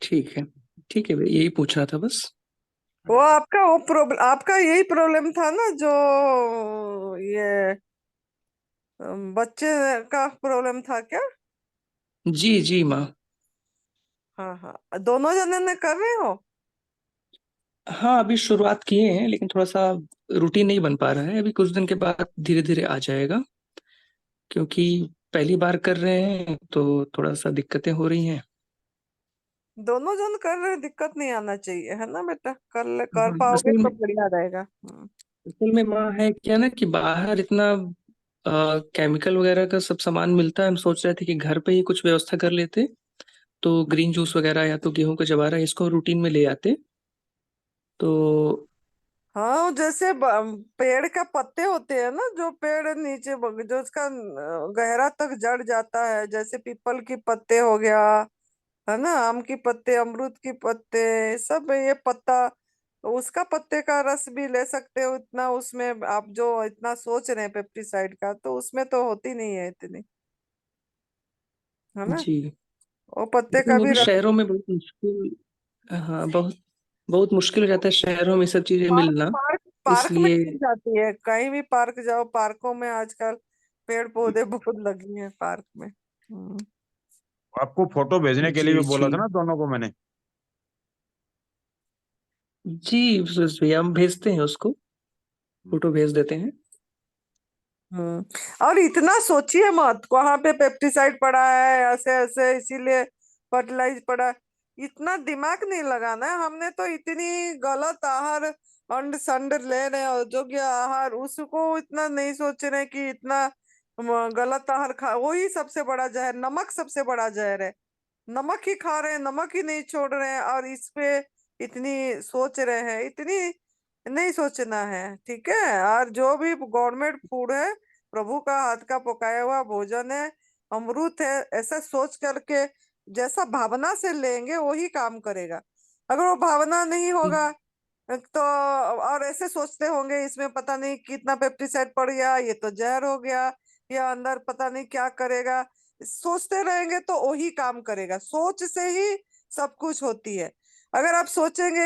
ठीक है, ठीक है भैया, यही पूछना था बस। वो आपका वो प्रॉब्लम, आपका यही प्रॉब्लम था ना, जो ये बच्चे का प्रॉब्लम था क्या? जी जी माँ। हाँ, हाँ, दोनों जने ने कर रहे हो? हाँ अभी शुरुआत किए हैं, लेकिन थोड़ा सा रूटीन नहीं बन पा रहा है। अभी कुछ दिन के बाद धीरे धीरे आ जाएगा, क्योंकि पहली बार कर रहे हैं तो थोड़ा सा दिक्कतें हो रही हैं। दोनों जन कर रहे, दिक्कत नहीं आना चाहिए, है ना बेटा। कर हाँ, पाओगे तो बढ़िया रहेगा। असल में माँ है क्या ना कि बाहर इतना केमिकल वगैरह का सब सामान मिलता है। हम सोच रहे थे कि घर पे ही कुछ व्यवस्था कर लेते, तो ग्रीन जूस वगैरह या तो गेहूं का जवारा इसको रूटीन में ले आते तो। हाँ, जैसे पेड़ का पत्ते होते हैं ना, जो पेड़ नीचे जो उसका गहरा तक जड़ जाता है, जैसे पीपल की पत्ते हो गया, है ना, आम की पत्ते, अमरूद की पत्ते, सब ये पत्ता, तो उसका पत्ते का रस भी ले सकते हो। इतना उसमें आप जो इतना सोच रहे हैं पेप्टिसाइड का, तो उसमें तो होती नहीं है इतनी, है ना। जी वो पत्ते लेकिन का वो भी भी शहरों में बहुत मुश्किल, हाँ बहुत बहुत मुश्किल हो जाता है शहरों में ये सब चीजें पार्क मिलना। पार्क पार्क में इसलिए मिल जाती है, कहीं भी पार्क जाओ, पार्कों में आजकल पेड़ पौधे बहुत लगी हैं पार्क में। आपको फोटो भेजने के लिए जी भी बोला जी था ना दोनों को मैंने। जी सुरेश भैया, हम भेजते हैं उसको, फोटो भेज देते हैं। और इतना सोचिए मत वहां पे पेस्टिसाइड पड़ा है ऐसे ऐसे इसीलिए फर्टिलाइज पड़ा है। इतना दिमाग नहीं लगाना है, हमने तो इतनी गलत आहार अंड संड ले रहे हैं, अयोग्य आहार, उसको इतना नहीं सोच रहे कि इतना गलत आहार खा, वही सबसे बड़ा जहर, नमक सबसे बड़ा जहर है। नमक ही खा रहे हैं, नमक ही नहीं छोड़ रहे हैं, और इस पे इतनी सोच रहे हैं, इतनी नहीं सोचना है, ठीक है। और जो भी गवर्नमेंट फूड है प्रभु का हाथ का पकाया हुआ भोजन है, अमृत है, ऐसा सोच करके जैसा भावना से लेंगे वही काम करेगा। अगर वो भावना नहीं होगा तो, और ऐसे सोचते होंगे इसमें पता नहीं कितना पेप्टिसाइड पड़ गया, ये तो जहर हो गया, या अंदर पता नहीं क्या करेगा, सोचते रहेंगे तो वही काम करेगा। सोच से ही सब कुछ होती है। अगर आप सोचेंगे,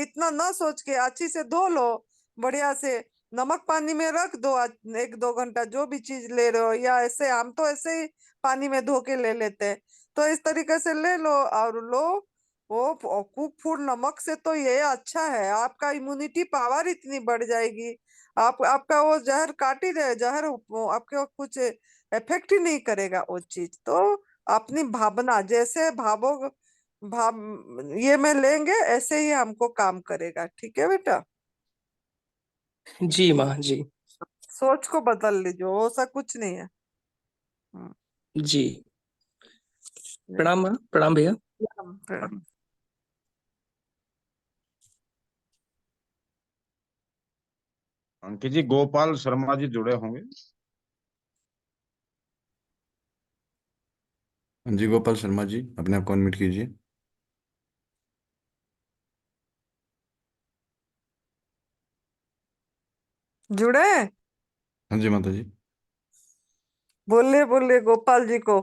इतना ना सोच के अच्छी से धो लो, बढ़िया से नमक पानी में रख दो, 1-2 घंटा जो भी चीज ले रहे हो, या ऐसे हम तो ऐसे ही पानी में धो के ले लेते हैं, तो इस तरीके से ले लो और लो। वो कुक फूड नमक से तो ये अच्छा है, आपका इम्यूनिटी पावर इतनी बढ़ जाएगी। आपका वो जहर काट ही रहे, जहर आपके कुछ इफेक्ट ही नहीं करेगा वो चीज। तो अपनी भावना जैसे भावो, भाव ये में लेंगे ऐसे ही हमको काम करेगा, ठीक है बेटा। जी माँ जी। सोच को बदल लीजिए, वो सा कुछ नहीं है। हम्म, जी प्रणाम माँ, प्रणाम भैया। प्रणाम। अंकित जी, गोपाल शर्मा जी जुड़े होंगे। हाँ जी गोपाल शर्मा जी, अपने आप को अनम्यूट कीजिए। जुड़े? हाँ जी माता जी। बोलिए बोलिए गोपाल जी को।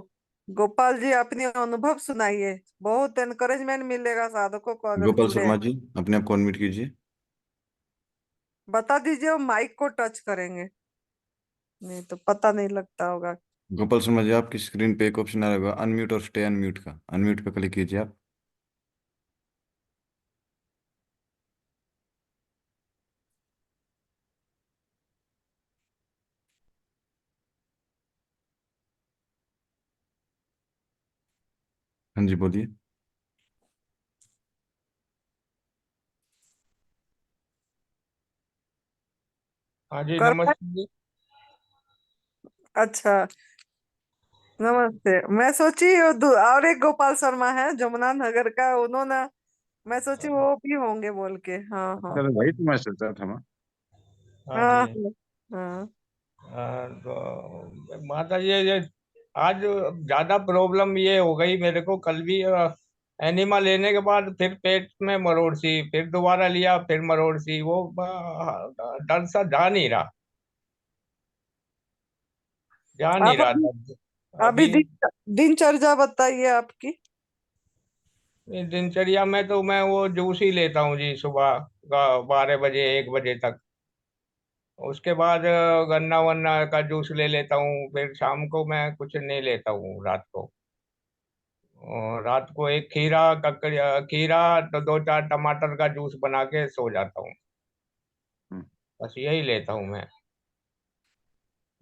गोपाल जी अपनी अनुभव सुनाइए, बहुत एनकरेजमेंट मिलेगा साधकों को अगर गोपाल जुड़े शर्मा हैं। जी, अपने आप को अनम्यूट कीजिए। बता दीजिए, वो माइक को टच करेंगे, नहीं तो पता नहीं लगता होगा। गोपाल शर्मा जी, आपकी स्क्रीन पे एक ऑप्शन आ रहा होगा अनम्यूट और स्टे अनम्यूट का, अनम्यूट पे क्लिक कीजिए आप। हाँ जी बोलिए। हाँ जी, कर पाए? नमस्ते जी। अच्छा, नमस्ते। मैं सोची और एक गोपाल शर्मा है जमुना नगर का, उन्होंने, मैं सोची वो भी होंगे बोल के। हाँ हाँ चलो वही तो मैं सोचा था मैं। हाँ हाँ जी। हाँ। तो माता जी, ये आज ज्यादा प्रॉब्लम ये हो गई मेरे को, कल भी एनिमा लेने के बाद फिर पेट में मरोड़ सी, फिर दोबारा लिया फिर मरोड़ सी, वो दर्द सा जा नहीं आप रहा अभी दर्द। अभी अभी दिनचर्या बताइए आपकी। दिनचर्या में तो मैं वो जूस ही लेता हूँ जी, सुबह 12 बजे 1 बजे तक। उसके बाद गन्ना वन्ना का जूस ले लेता हूँ, फिर शाम को मैं कुछ नहीं लेता हूँ रात को। और रात को एक खीरा तो 2-4 टमाटर का जूस बना के सो जाता हूँ। हम्म। बस यही लेता हूँ मैं,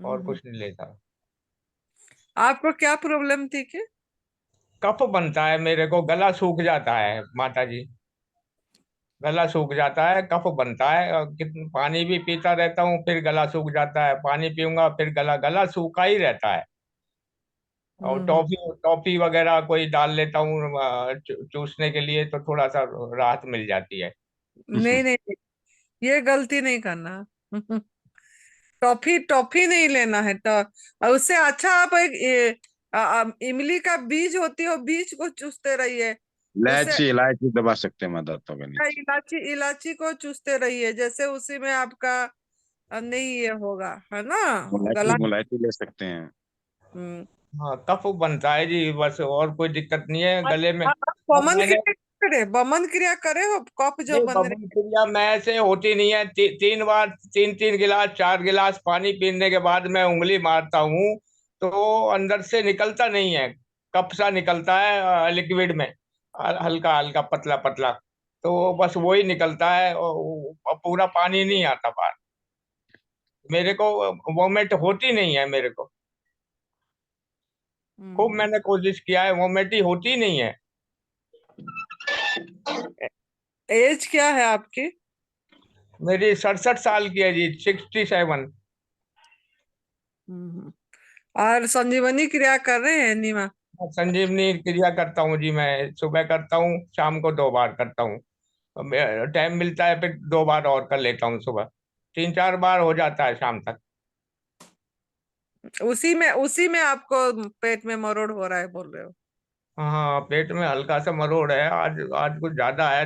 और हम्म। कुछ नहीं लेता। आपको क्या प्रॉब्लम थी कि? कफ बनता है मेरे को, गला सूख जाता है माता जी, गला सूख जाता है, कफ बनता है, और पानी भी पीता रहता हूँ फिर गला सूख जाता है, पानी पीऊंगा फिर गला गला सूखा ही रहता है। और हम्म। टॉफी टॉफी वगैरह कोई डाल लेता हूँ चूसने के लिए, तो थोड़ा सा राहत मिल जाती है। नहीं नहीं नहीं, ये गलती नहीं करना। टॉफी टॉफी नहीं लेना है तो, और उससे अच्छा आप एक इमली का बीज होती है, वो बीज को चूसते रहिए। उससे इलायची इलायची दबा सकते हैं मैं दांतों के नीचे। इलायची इलायची को चूसते रहिए, जैसे उसी में आपका नहीं ये होगा, है ना, गला। मुलायची मुलायची ले सकते हैं। हम्म। हाँ, कफ बनता है जी, बस और कोई दिक्कत नहीं है गले में। आप और बमन मैंने क्रिया करे, बमन क्रिया करे हो, कफ जो ये बन बबन रही क्रिया मैं से होती नहीं है। 3 गिलास 4 गिलास पानी पीने के बाद मैं उंगली मारता हूँ तो अंदर से निकलता नहीं है, कप सा निकलता है लिक्विड में, हल्का हल्का पतला पतला। तो बस वही निकलता है और पूरा पानी नहीं आता बाहर। मेरे को वोमिट होती नहीं है मेरे को। खूब हम्म। मैंने कोशिश किया है, वोमिट ही होती नहीं है। एज क्या है आपकी? मेरी 67 साल की है जी, 67। हम्म। और संजीवनी क्रिया कर रहे हैं नीमा? संजीवनी क्रिया करता हूँ जी, मैं सुबह करता हूँ, शाम को 2 बार करता हूँ। टाइम मिलता है फिर 2 बार और कर लेता हूँ सुबह। 3-4 बार हो जाता है शाम तक। उसी में आपको पेट में मरोड़ हो रहा है बोल रहे हो? हाँ, पेट में हल्का सा मरोड़ है, आज आज कुछ ज्यादा है।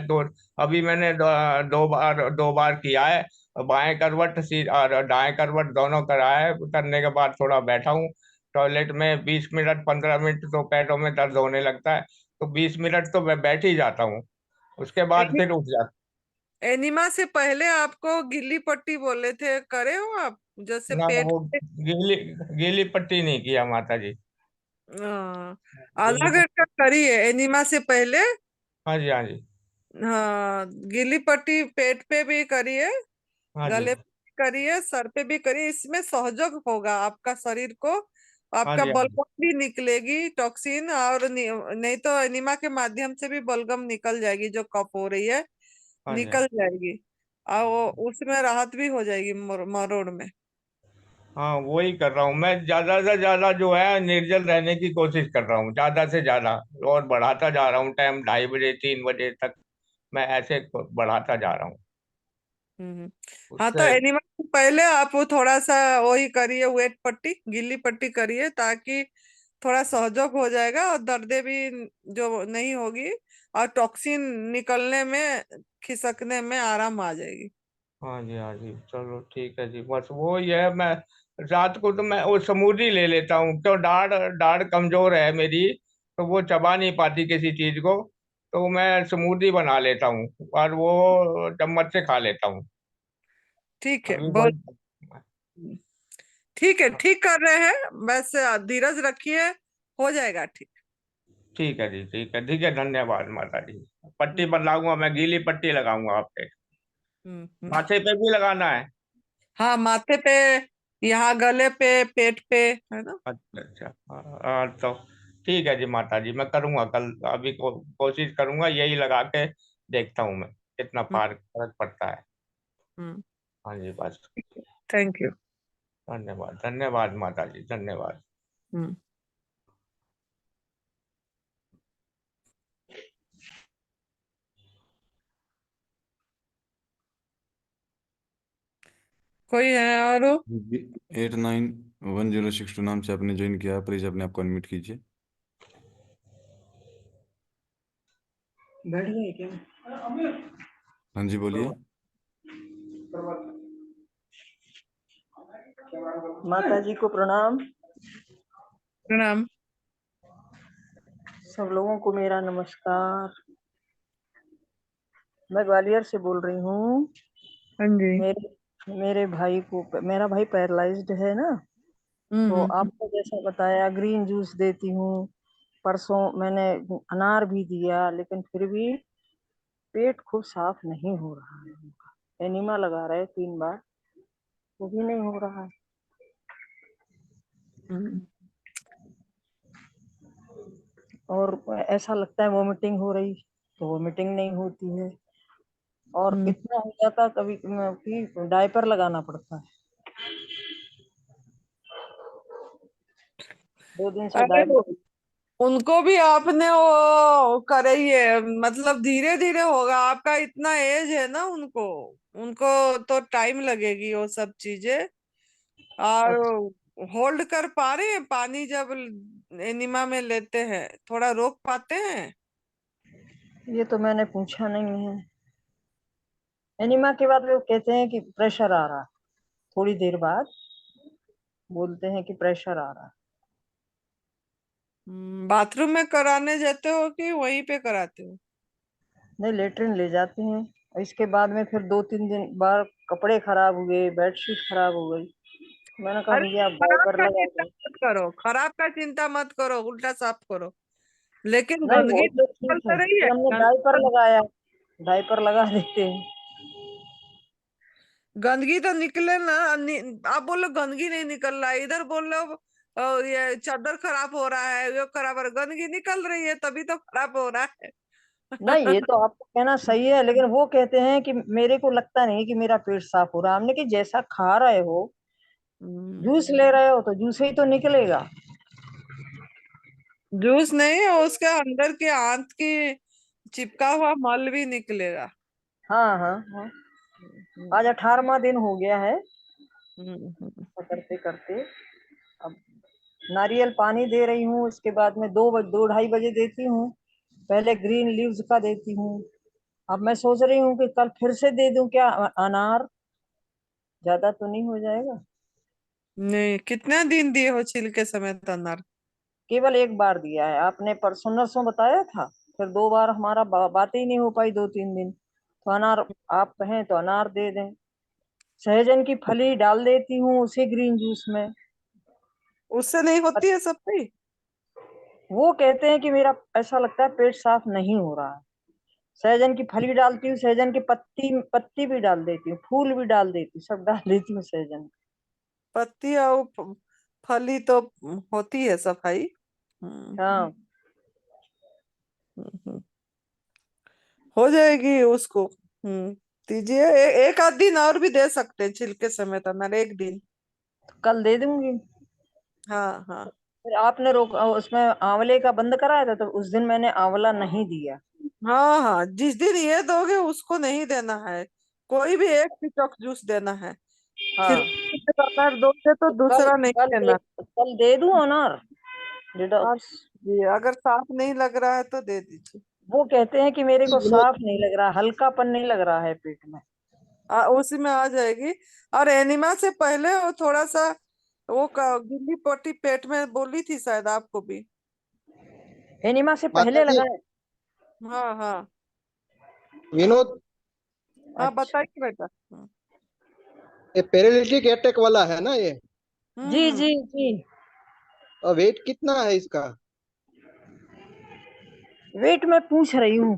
अभी मैंने 2 बार किया है। बाएं करवट और दाएं करवट दोनों करा है। करने के बाद थोड़ा बैठा हूँ टॉयलेट में, 20 मिनट 15 मिनट तो पैरों में दर्द होने लगता है, तो 20 मिनट तो मैं बैठ ही जाता हूँ, उसके बाद एनि- फिर उठ जाता एनिमा से पहले आपको गिल्ली पट्टी बोले थे, करे हो आप? जैसे हूँ। ना पेट वो गीली गीली पट्टी नहीं किया माता जी। हाँ, गीली आधा पट्टी। घंटा करिए एनिमा से पहले। हाँ जी, हाँ जी। हाँ, गीली पट्टी पेट पे भी करिए, हाँ जी, गले पे भी करिए, सर पे भी करिए। इसमें सहयोग होगा आपका शरीर को, हाँ आपका जी, हाँ जी। बलगम भी निकलेगी टॉक्सिन, और नहीं तो एनिमा के माध्यम से भी बलगम निकल जाएगी, जो कफ हो रही है हाँ जी, निकल जाएगी, और उसमें राहत भी हो जाएगी मरोड़ में। हाँ, वही कर रहा हूँ मैं। ज्यादा से ज्यादा जो है निर्जल रहने की कोशिश कर रहा हूँ, ज्यादा से ज्यादा। और बढ़ाता जा रहा हूँ टाइम, 2:30 बजे 3 बजे तक मैं ऐसे बढ़ाता जा रहा हूँ। हम्म। हाँ, तो उससे एनिमल से पहले आप वो थोड़ा सा वही करिए, वेट पट्टी, गीली पट्टी करिए, ताकि थोड़ा सहयोग हो जाएगा और दर्दे भी जो नहीं होगी, और टॉक्सिन निकलने में, खिसकने में आराम आ जाएगी। हाँ जी, हाँ जी, चलो ठीक है जी। बस वो ही है, मैं रात को तो मैं वो स्मूदी ले लेता हूँ, तो दाढ़ दाढ़ कमजोर है मेरी, तो वो चबा नहीं पाती किसी चीज को, तो मैं स्मूदी बना लेता हूँ और वो चम्मच से खा लेता हूँ। ठीक है, अभी बहुत बंद। ठीक है, ठीक कर रहे हैं, बस धीरज रखिए, हो जाएगा ठीक। ठीक है जी, ठीक है, ठीक है, धन्यवाद माता जी। पट्टी हम्म। बदलाऊंगा, मैं गीली पट्टी लगाऊंगा आप पे। हम्म। माथे पे भी लगाना है? हाँ, माथे पे, यहाँ गले पे, पेट पे, है ना? अच्छा, अच्छा, तो ठीक है जी माता जी, मैं करूंगा कल। अभी कोशिश करूंगा यही लगा के, देखता हूँ मैं कितना हम्म। फर्क पड़ता है। हम्म। हाँ जी, बस। Thank you. धन्यवाद, धन्यवाद माता जी, धन्यवाद। हम्म। कोई है और? 891062 नाम से आपने ज्वाइन किया, प्लीज अपने आप को अनम्यूट कीजिए। बैठ गए क्या? हाँ जी, बोलिए। माता जी को प्रणाम। प्रणाम। सब लोगों को मेरा नमस्कार। मैं ग्वालियर से बोल रही हूँ। हाँ जी। मेरे मेरे भाई को, मेरा भाई पैरालाइज्ड है ना, तो हम्म। आपको जैसा बताया ग्रीन जूस देती हूँ। परसों मैंने अनार भी दिया, लेकिन फिर भी पेट खूब साफ नहीं हो रहा है उनका। एनिमा लगा रहे 3 बार, वो भी नहीं हो रहा है। हम्म। और ऐसा लगता है वोमिटिंग हो रही, तो वोमिटिंग नहीं होती है। और हम्म। इतना हो जाता कभी कि डायपर लगाना पड़ता है। 2 दिन से अरे डायपर। उनको भी आपने वो करे ही है, मतलब धीरे धीरे होगा, आपका इतना एज है ना, उनको उनको तो टाइम लगेगी वो सब चीजें। और होल्ड कर पा रहे हैं पानी जब एनिमा में लेते हैं, थोड़ा रोक पाते हैं? ये तो मैंने पूछा नहीं है। एनिमा के बाद वो कहते हैं कि प्रेशर आ रहा है, थोड़ी देर बाद बोलते हैं कि प्रेशर आ रहा है। बाथरूम में कराने जाते हो कि वहीं पे कराते हो? नहीं, लेटरिन ले जाते हैं और इसके बाद में फिर 2-3 दिन बार कपड़े खराब हुए, बेडशीट खराब हो गई। मैंने कहा अरे भैया आप खराब डायपर का लगा चिंता दो। मत करो, खराब का चिंता मत करो, उल्टा साफ करो। लेकिन नहीं, वो गंदगी तो निकल ठीक है, तो रही है, फिर हमने डायपर लगाया, डायपर लगा देते हैं। गंदगी तो निकले ना। आप बोलो गंदगी नहीं निकल रहा है, इधर बोल लो ये चादर खराब हो रहा है, ये खराब हो रहा है। गंदगी निकल रही है तभी तो खराब हो रहा है। नहीं, ये तो आपका कहना सही है, लेकिन वो कहते हैं कि मेरे को लगता नहीं कि मेरा पेट साफ हो रहा। हमने कि जैसा खा रहे हो, जूस ले रहे हो तो जूस ही तो निकलेगा। जूस नहीं, उसके अंदर के आंत की चिपका हुआ मल भी निकलेगा। हाँ हाँ हाँ, हम्म, आज 18वां दिन हो गया है हम्म। करते करते। अब नारियल पानी दे रही हूँ, उसके बाद में 2-2:30 बजे देती हूँ। पहले ग्रीन लीव्स का देती हूँ। अब मैं सोच रही हूँ कि कल फिर से दे दूं क्या अनार, ज्यादा तो नहीं हो जाएगा? नहीं, कितने दिन दिए हो छिलके समेत अनार? केवल एक बार दिया है, आपने परसों नरसों बताया था, फिर 2 बार हमारा बात ही नहीं हो पाई 2-3 दिन। तो अनार आप कहें तो अनार दे दें। सहजन की फली डाल देती हूँ उसी ग्रीन जूस में। उससे नहीं होती है सफाई? वो कहते हैं कि मेरा ऐसा लगता है पेट साफ नहीं हो रहा है। सहजन की फली डालती हूँ, सहजन की पत्ती पत्ती भी डाल देती हूँ, फूल भी डाल देती हूँ, सब डाल देती हूँ सहजन। पत्ती और फली तो होती है सफाई। हाँ, हम्म। हो जाएगी उसको। दीजिए, एक आध दिन और भी दे सकते हैं छिलके समेत अनार, एक दिन। कल दे दूंगी। हाँ हाँ। फिर आपने रोक उसमें आंवले का बंद कराया था, तो उस दिन मैंने आंवला नहीं दिया। हाँ हाँ, जिस दिन ये दोगे उसको नहीं देना है, कोई भी एक पिचक जूस देना है। हाँ, छिलके समेत अनार दोगे तो तो कल दूसरा नहीं देना। कल दे दूं अनार हाँ डिटॉक्स? जी, अगर साफ नहीं लग रहा है तो दे दीजिए। वो कहते हैं कि मेरे को विनोद, साफ नहीं लग रहा, हल्कापन नहीं लग रहा है पेट में। उसी में आ जाएगी। और एनिमा से पहले वो थोड़ा सा वो गिल्ली पट्टी पेट में बोली थी शायद आपको भी। एनिमा से माता पहले जी, लगाए? हाँ हाँ विनोद, हाँ, अच्छा, बताइए बेटा। ये पैरालिटिक अटैक वाला है ना ये? जी हम्म। जी जी। और वेट कितना है इसका? वेट में पूछ रही हूँ।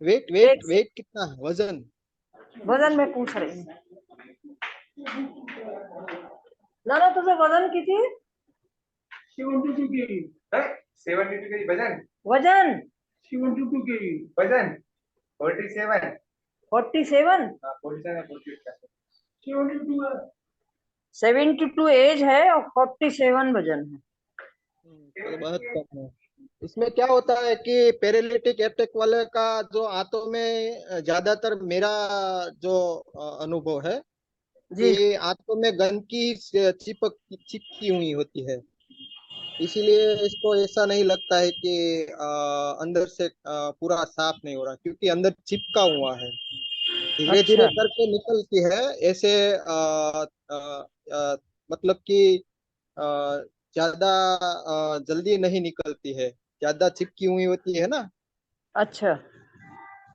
वेट वेट एक वेट कितना है, वजन? वजन में पूछ रही हूँ। ना ना, तुझे वजन किती? 72 kg. Right? 72 kg वजन. वजन 72 kg. वजन 47. 47। हाँ 47 48 72 है. 72 एज है और 47 वजन है। तो बहुत कम है। इसमें क्या होता है कि पैरालिटिक अटैक वाले का जो आंतों में ज्यादातर मेरा जो अनुभव है जी, कि आंतों में गंदगी चिपकी हुई होती है। इसीलिए इसको ऐसा नहीं लगता है कि अंदर से पूरा साफ नहीं हो रहा, क्योंकि अंदर चिपका हुआ है। धीरे धीरे अच्छा करके निकलती है ऐसे मतलब कि अ, ज्यादा जल्दी नहीं निकलती है, ज्यादा चिपकी हुई होती है ना। अच्छा।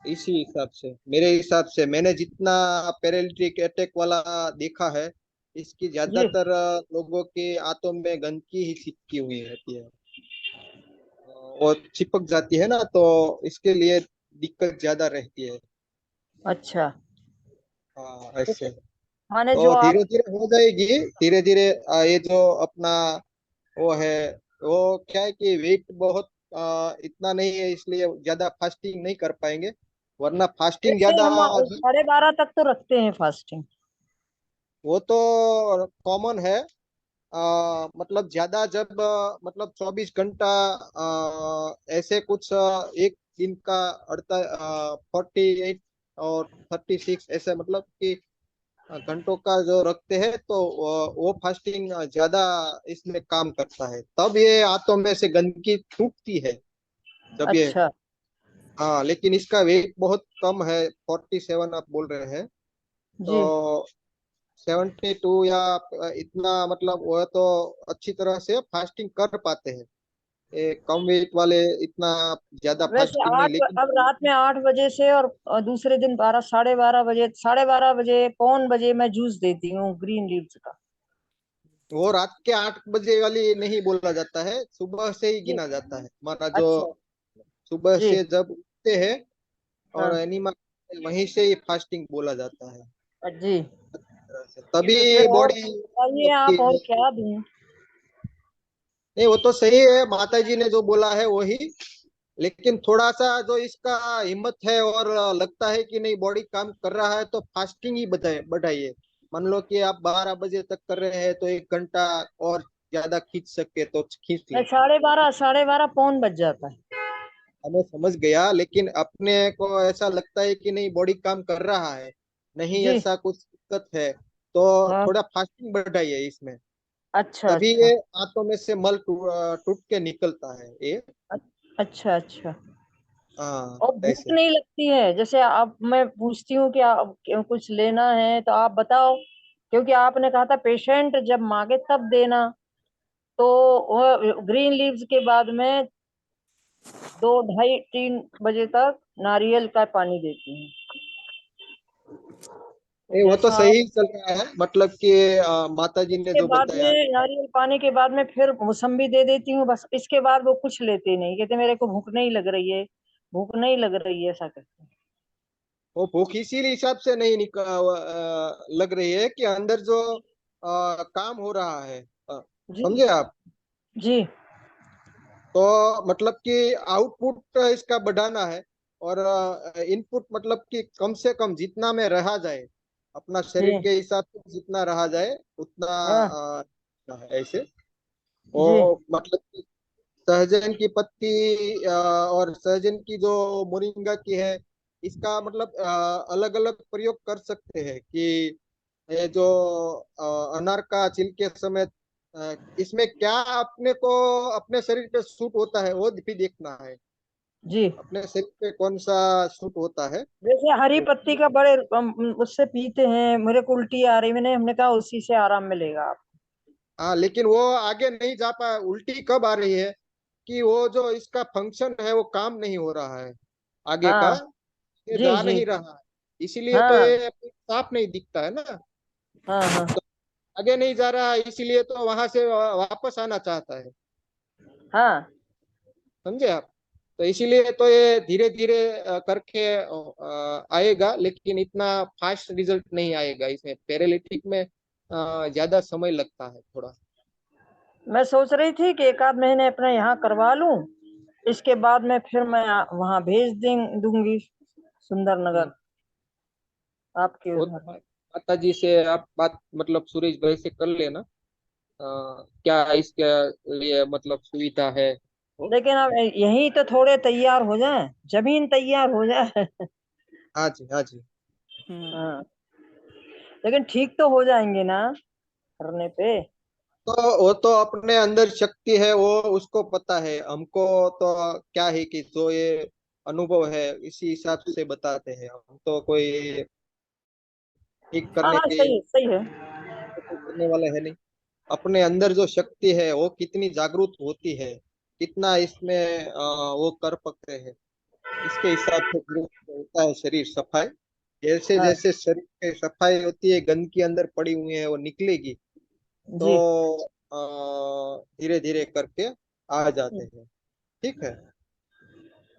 इसी हिसाब से, मेरे हिसाब से मैंने जितना पैरालिटिक अटैक वाला देखा है, इसकी जी, ज्यादातर लोगों के आंतों में गंदगी ही चिपकी हुई रहती है और चिपक जाती है ना, तो इसके लिए दिक्कत ज्यादा रहती है। अच्छा। हाँ, तो ऐसे। माने जो तो आप, धीरे धीरे हो जाएगी, धीरे धीरे। ये जो अपना वो है, वो क्या है कि वेट बहुत इतना नहीं है, इसलिए ज्यादा फास्टिंग नहीं कर पाएंगे, वरना फास्टिंग जैसे ज्यादा। हम 12:30 तक तो रखते हैं फास्टिंग। वो तो कॉमन है। मतलब ज्यादा जब मतलब 24 घंटा ऐसे कुछ एक दिन का 48 और 36 ऐसे, मतलब कि घंटों का जो रखते हैं, तो वो फास्टिंग ज्यादा इसमें काम करता है, तब ये आंतों में से गंदगी छूटती है जब ये। अच्छा हाँ, लेकिन इसका वेट बहुत कम है, 47 आप बोल रहे हैं। जी। तो 72 या इतना, मतलब वो तो अच्छी तरह से फास्टिंग कर पाते हैं। ये कम वेट वाले इतना ज्यादा वैसे फास्टिंग नहीं, लेकिन अब रात में 8 बजे से और दूसरे दिन 12 12:30 बजे 12:30 बजे पौन बजे मैं जूस देती हूँ ग्रीन लीव्स का। वो रात के 8 बजे वाली नहीं बोला जाता है, सुबह से ही जी। गिना जाता है हमारा जो अच्छा। सुबह जी। से जब उठते हैं और हाँ एनिमल वहीं से ही फास्टिंग बोला जाता है। जी। तभी तो फिर और बॉडी बताइए आप और क्या दूं? नहीं, वो तो सही है, माता जी ने जो बोला है वही। लेकिन थोड़ा सा जो इसका हिम्मत है और लगता है कि नहीं बॉडी काम कर रहा है, तो फास्टिंग ही बढ़ाइए। मान लो कि आप 12 बजे तक कर रहे हैं, तो 1 घंटा और ज्यादा खींच सके तो खींच मैं ले। 12:30 पौन बज जाता है। हमें समझ गया, लेकिन अपने को ऐसा लगता है कि नहीं बॉडी काम कर रहा है, नहीं जी। ऐसा कुछ दिक्कत है, तो हाँ। थोड़ा फास्टिंग बढ़ाइए इसमें। अच्छा तभी अच्छा। ये आंतों में से मल टूट के निकलता है ये। अच्छा अच्छा। हाँ, और भूख ऐसे। नहीं लगती है? जैसे अब मैं पूछती हूँ कि कुछ लेना है तो आप बताओ, क्योंकि आपने कहा था पेशेंट जब मांगे तब देना। तो वो ग्रीन लीव्स के बाद में 2 2:30 3 बजे तक नारियल का पानी देती हूँ। नहीं, वो तो जैसा आप, सही चल रहा है, मतलब कि माता जी ने इसके जो बाद बताया। में नारियल पानी के बाद में फिर मौसम्बी दे देती हूँ, बस। इसके बाद वो कुछ लेते नहीं, कहते मेरे को भूख नहीं लग रही है, भूख नहीं लग रही है, ऐसा कहते हैं। वो भूख इसीलिए हिसाब से नहीं लग रही है कि अंदर जो काम हो रहा है, जी। समझे आप। जी। तो मतलब कि आउटपुट इसका बढ़ाना है, और इनपुट मतलब कि कम से कम जितना में रहा जाए, अपना शरीर जी। के हिसाब से जितना रहा जाए उतना हाँ। ऐसे। जी। वो मतलब कि सहजन की पत्ती और सहजन की जो मोरिंगा की है, इसका मतलब अलग अलग प्रयोग कर सकते हैं कि ये जो अनार का छिलके समेत, इसमें क्या अपने को अपने शरीर पे सूट होता है वो भी देखना है। जी। अपने शरीर पे कौन सा सूट होता है। जैसे हरी तो पत्ती का बड़े उससे पीते हैं, मेरे को उल्टी आ रही, मैंने हमने कहा उसी से आराम मिलेगा आप। हाँ, लेकिन वो आगे नहीं जा पा, उल्टी कब आ रही है कि वो जो इसका फंक्शन है वो काम नहीं हो रहा है आगे का, हाँ। ये जी। जा जी। नहीं रहा है, इसीलिए तो हाँ। ये साफ नहीं दिखता है ना। हाँ। हाँ। आगे नहीं जा रहा है, इसीलिए तो वहां से वापस आना चाहता है, हाँ। समझे आप। तो इसीलिए तो ये धीरे धीरे करके आएगा, लेकिन इतना फास्ट रिजल्ट नहीं आएगा, इसमें पैरालिटिक में ज्यादा समय लगता है थोड़ा। मैं सोच रही थी कि 1 आध महीने अपने यहाँ करवा लूं, इसके बाद में फिर मैं वहां भेज दूंगी सुंदरनगर, आपके वो उधर। माता जी से आप बात मतलब सुरेश भाई से कर लेना, क्या इसके लिए मतलब सुविधा है। लेकिन अब यही तो थोड़े तैयार हो जाए, जमीन तैयार हो जाए। हाँ जी, हाँ जी। हाँ। लेकिन ठीक तो हो जाएंगे ना करने पे? तो वो तो अपने अंदर शक्ति है, वो उसको पता है, हमको तो क्या है कि जो ये अनुभव है इसी हिसाब से बताते हैं, हम तो कोई ठीक हाँ करने हाँ, के सही सही है। करने वाले है नहीं। अपने अंदर जो शक्ति है वो कितनी जागरूक होती है, कितना इसमें वो कर सकते हैं, इसके हिसाब से ग्रोथ होता है शरीर सफाई। जैसे हाँ। जैसे शरीर की सफाई होती है, गंदगी अंदर पड़ी हुई है वो निकलेगी, तो जी। धीरे धीरे करके आ जाते हैं। ठीक है।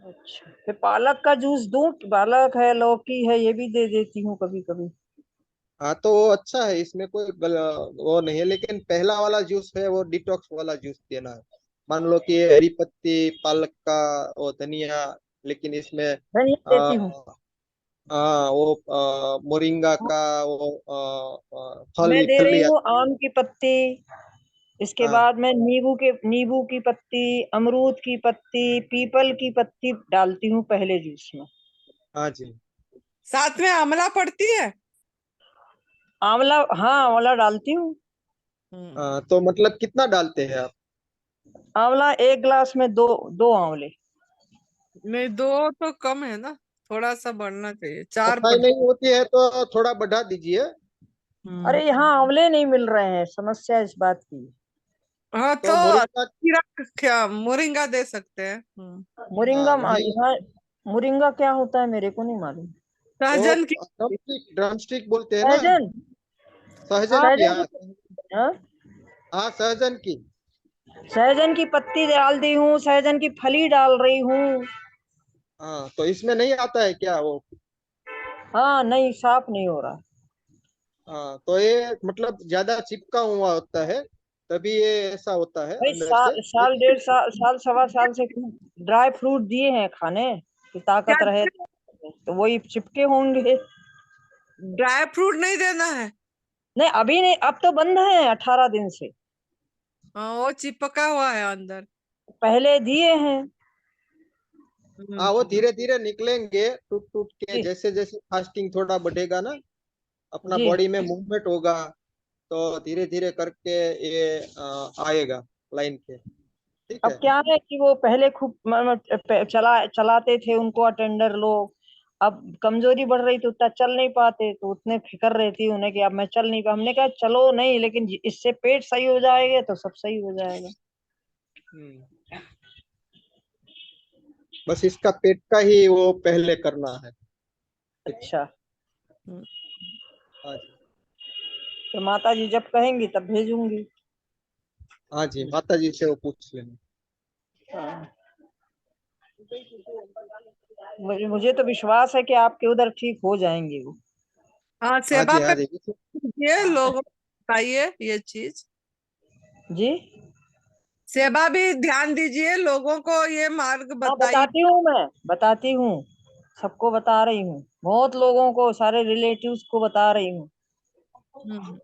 अच्छा, फिर पालक का जूस दूं? पालक है, लौकी है, ये भी दे देती हूँ कभी कभी। हाँ, तो वो अच्छा है, इसमें कोई वो नहीं है, लेकिन पहला वाला जूस है वो डिटॉक्स वाला जूस देना है। मान लो कि ये हरी पत्ती, पालक का, वो धनिया, लेकिन इसमें धनिया आ, देती हूँ। वो मोरिंगा का वो मैं दे रही फली हूँ आती है। आम की पत्ती, इसके हाँ, बाद मैं नींबू की पत्ती, अमरूद की पत्ती, पीपल की पत्ती डालती हूँ पहले जूस में। हाँ जी। साथ में आंवला पड़ती है। आंवला, हाँ आंवला डालती हूँ। तो मतलब कितना डालते हैं आप। आंवला 1 गिलास में दो, 2 आंवले। नहीं, 2 तो कम है ना, थोड़ा सा बढ़ना चाहिए, 4 सफाई पड़। नहीं होती है तो थोड़ा बढ़ा दीजिए। अरे यहाँ आंवले नहीं मिल रहे हैं, समस्या इस बात की। हाँ तो तो मोरिंगा, खीरा क्या मोरिंगा दे सकते हैं। मोरिंगा वही यहाँ, मोरिंगा क्या होता है मेरे को नहीं मालूम। तो सहजन की ड्रमस्टिक बोलते हैं ना, सहजन, सहजन की। सहजन हाँ की, हाँ? हाँ, सहजन की। सहजन की पत्ती डाल दी हूँ, सहजन की फली डाल रही हूँ। हाँ, तो इसमें नहीं आता है क्या वो? हाँ नहीं, साफ नहीं हो रहा। हाँ, तो ये मतलब ज्यादा चिपका हुआ होता है, तभी ये ऐसा होता है भाई अंदर से। साल डेढ़ साल, सवा साल से ड्राई फ्रूट दिए हैं खाने कि ताकत क्या रहे, तो वही चिपके होंगे। ड्राई फ्रूट नहीं देना है। नहीं अभी नहीं, अब तो बंद है 18 दिन से। हाँ वो चिपका हुआ है अंदर। पहले दिए हैं। हाँ, वो धीरे धीरे निकलेंगे टूट टूट के, जी जैसे जैसे फास्टिंग थोड़ा बढ़ेगा ना, अपना जी। बॉडी में मूवमेंट होगा, तो धीरे धीरे करके ये आएगा लाइन पे। ठीक अब है। क्या है कि वो पहले खूब चलाते थे उनको अटेंडर लोग। अब कमजोरी बढ़ रही तो उतना चल नहीं पाते, तो उतने फिक्र रहती है उन्हें कि अब मैं चल नहीं पा। हमने कहा चलो नहीं, लेकिन इससे पेट सही हो जाएगा तो सब सही हो जाएगा। हम्म। बस इसका पेट का ही वो पहले करना है। अच्छा, हाँ जी। तो माता जी जब कहेंगी तब भेजूंगी। हाँ जी, माता जी से वो पूछ लेना। हाँ। मुझे तो विश्वास है कि आपके उधर ठीक हो जाएंगे वो। हाँ हाँ सेवा जी, पे हाँ जी। ये लोगों को बताइए ये चीज। जी सेवा भी ध्यान दीजिए, लोगों को ये मार्ग हाँ बताइए। बताती हूँ, मैं बताती हूँ, सबको बता रही हूँ, बहुत लोगों को, सारे रिलेटिव्स को बता रही हूँ। हम्म।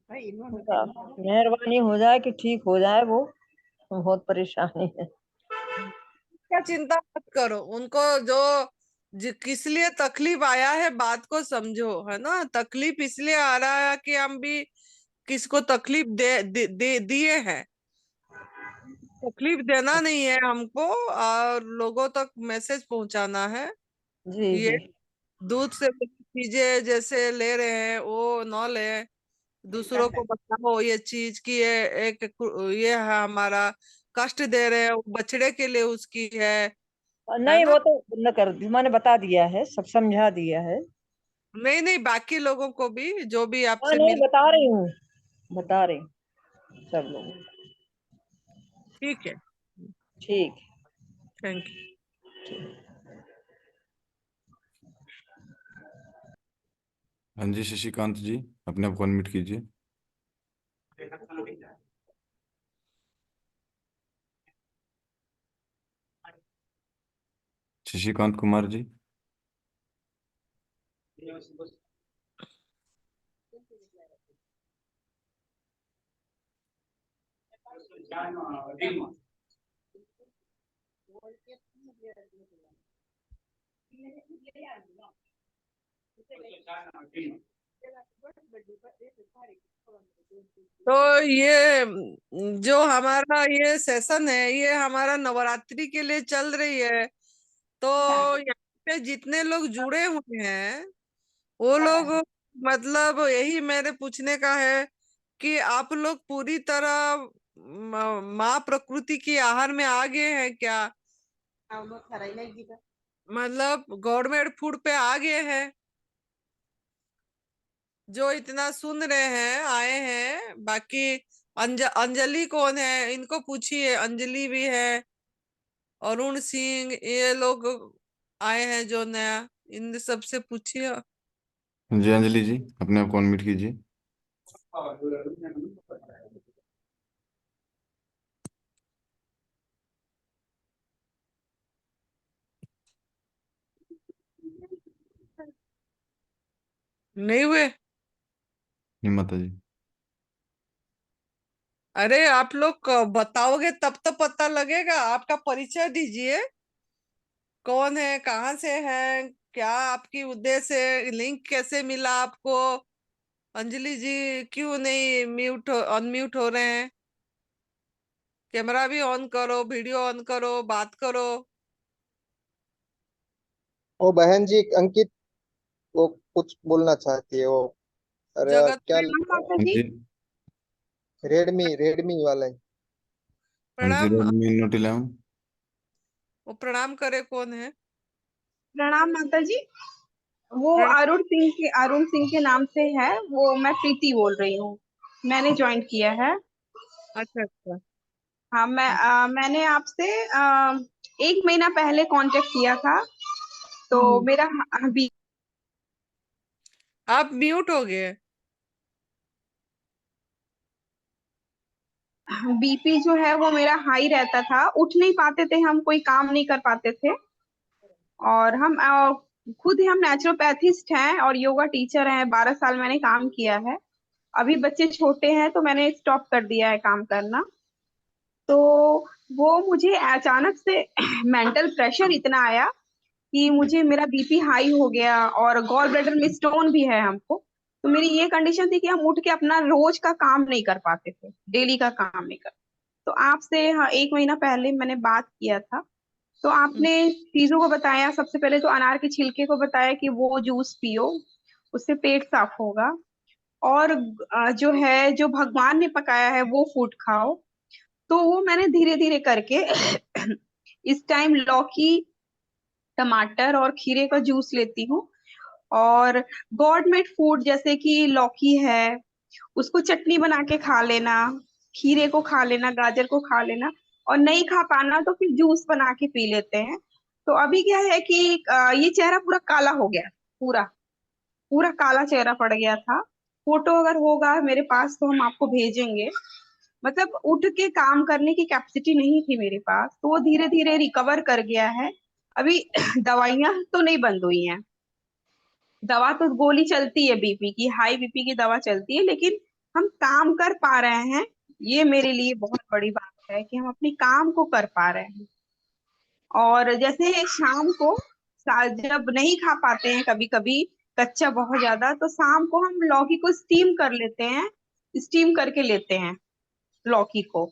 मेहरबानी हो जाए कि ठीक हो जाए वो, बहुत परेशानी है। क्या चिंता मत करो, उनको जो किस लिए तकलीफ आया है बात को समझो, है ना। तकलीफ इसलिए आ रहा है कि हम भी किसको तकलीफ दिए हैं। तकलीफ देना नहीं है हमको, और लोगों तक मैसेज पहुंचाना है। जी ये जी। दूध से बनी चीजें जैसे ले रहे हैं वो न ले। दूसरों को बताओ ये चीज की ये एक ये है हमारा, कष्ट दे रहे हैं वो बछड़े के लिए उसकी है नहीं ना। वो तो न कर दी, मैंने बता दिया है, सब समझा दिया है। नहीं नहीं, बाकी लोगों को भी जो भी हाँ आपसे नहीं मिल। बता रही हूँ, बता रही हूँ सब लोगों को। ठीक है। ठीक। Thank you. हाँ जी शशिकांत जी, अपने आप को अनम्यूट कीजिए। शशिकांत कुमार जी। तो ये जो हमारा ये सेशन है ये हमारा नवरात्रि के लिए चल रही है। तो यहाँ पे जितने लोग जुड़े हुए हैं वो लोग, मतलब यही मेरे पूछने का है कि आप लोग पूरी तरह माँ प्रकृति की आहार में आ गए हैं क्या। मतलब गवर्नमेंट फूड पे आ गए हैं। जो इतना सुन रहे हैं आए हैं, बाकी अंजलि कौन है इनको पूछिए, अंजलि भी है, अरुण सिंह, ये लोग आए हैं जो नया, इन सब से पूछिए। हाँ जी अंजलि जी, अपने आप को अनम्यूट कीजिए। नहीं हुए। नहीं माता जी। अरे आप लोग बताओगे तब तो पता लगेगा। आपका परिचय दीजिए, कौन है, कहाँ से है, क्या आपकी उद्देश्य है, लिंक कैसे मिला आपको। अंजलि जी क्यों नहीं अनम्यूट हो रहे हैं। कैमरा भी ऑन करो, वीडियो ऑन करो, बात करो। ओ बहन जी अंकित, वो कुछ बोलना चाहती है वो। और जगत क्या प्रणाम माता हाँ जी। जी। रेडमी वाला है। हाँ जी, प्रणाम। Redmi Note 11। वो प्रणाम करे कौन है? प्रणाम माता जी। वो प्रणाम। अरुण सिंह के नाम से है। वो मैं प्रीति बोल रही हूँ। मैंने ज्वाइन किया है। अच्छा अच्छा। हाँ, मैंने आपसे 1 महीना पहले कांटेक्ट किया था। तो मेरा आप म्यूट हो गए। बीपी जो है वो मेरा हाई रहता था। उठ नहीं पाते थे हम, कोई काम नहीं कर पाते थे। और हम खुद ही हम नेचुरोपैथिस्ट हैं और योगा टीचर हैं। 12 साल मैंने काम किया है। अभी बच्चे छोटे हैं तो मैंने स्टॉप कर दिया है काम करना। तो वो मुझे अचानक से मेंटल प्रेशर इतना आया कि मुझे मेरा बीपी हाई हो गया और गॉल ब्लैडर में स्टोन भी है हमको। तो मेरी ये कंडीशन थी कि हम उठ के अपना रोज का काम नहीं कर पाते थे, डेली का काम नहीं कर। तो आपसे, हाँ, 1 महीना पहले मैंने बात किया था। तो आपने चीजों को बताया। सबसे पहले तो अनार के छिलके को बताया कि वो जूस पियो, उससे पेट साफ होगा। और जो है, जो भगवान ने पकाया है वो फूड खाओ। तो वो मैंने धीरे धीरे करके इस टाइम लौकी, टमाटर और खीरे का जूस लेती हूँ। और गॉड मेड फूड जैसे कि लौकी है, उसको चटनी बना के खा लेना, खीरे को खा लेना, गाजर को खा लेना। और नहीं खा पाना तो फिर जूस बना के पी लेते हैं। तो अभी क्या है कि ये चेहरा पूरा काला हो गया। पूरा पूरा काला चेहरा पड़ गया था। फोटो अगर होगा मेरे पास तो हम आपको भेजेंगे। मतलब उठ के काम करने की कैपेसिटी नहीं थी मेरे पास। तो वो धीरे धीरे रिकवर कर गया है। अभी दवाइयां तो नहीं बंद हुई हैं। दवा तो गोली चलती है, बीपी की, हाई बीपी की दवा चलती है, लेकिन हम काम कर पा रहे हैं। ये मेरे लिए बहुत बड़ी बात है कि हम अपनी काम को कर पा रहे हैं। और जैसे शाम को जब नहीं खा पाते हैं कभी कभी कच्चा बहुत ज्यादा, तो शाम को हम लौकी को स्टीम कर लेते हैं। स्टीम करके लेते हैं लौकी को।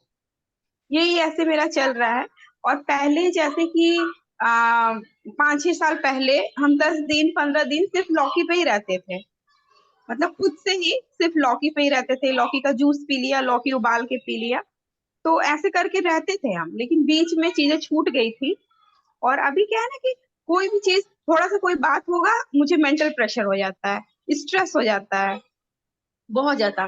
यही ऐसे मेरा चल रहा है। और पहले जैसे कि 5-6 साल पहले हम 10 दिन 15 दिन सिर्फ लौकी पे ही रहते थे। मतलब खुद से ही सिर्फ लौकी पे ही रहते थे। लौकी का जूस पी लिया, लौकी उबाल के पी लिया। तो ऐसे करके रहते थे हम, लेकिन बीच में चीजें छूट गई थी। और अभी क्या है ना कि कोई भी चीज, थोड़ा सा कोई बात होगा, मुझे मेंटल प्रेशर हो जाता है, स्ट्रेस हो जाता है बहुत ज्यादा।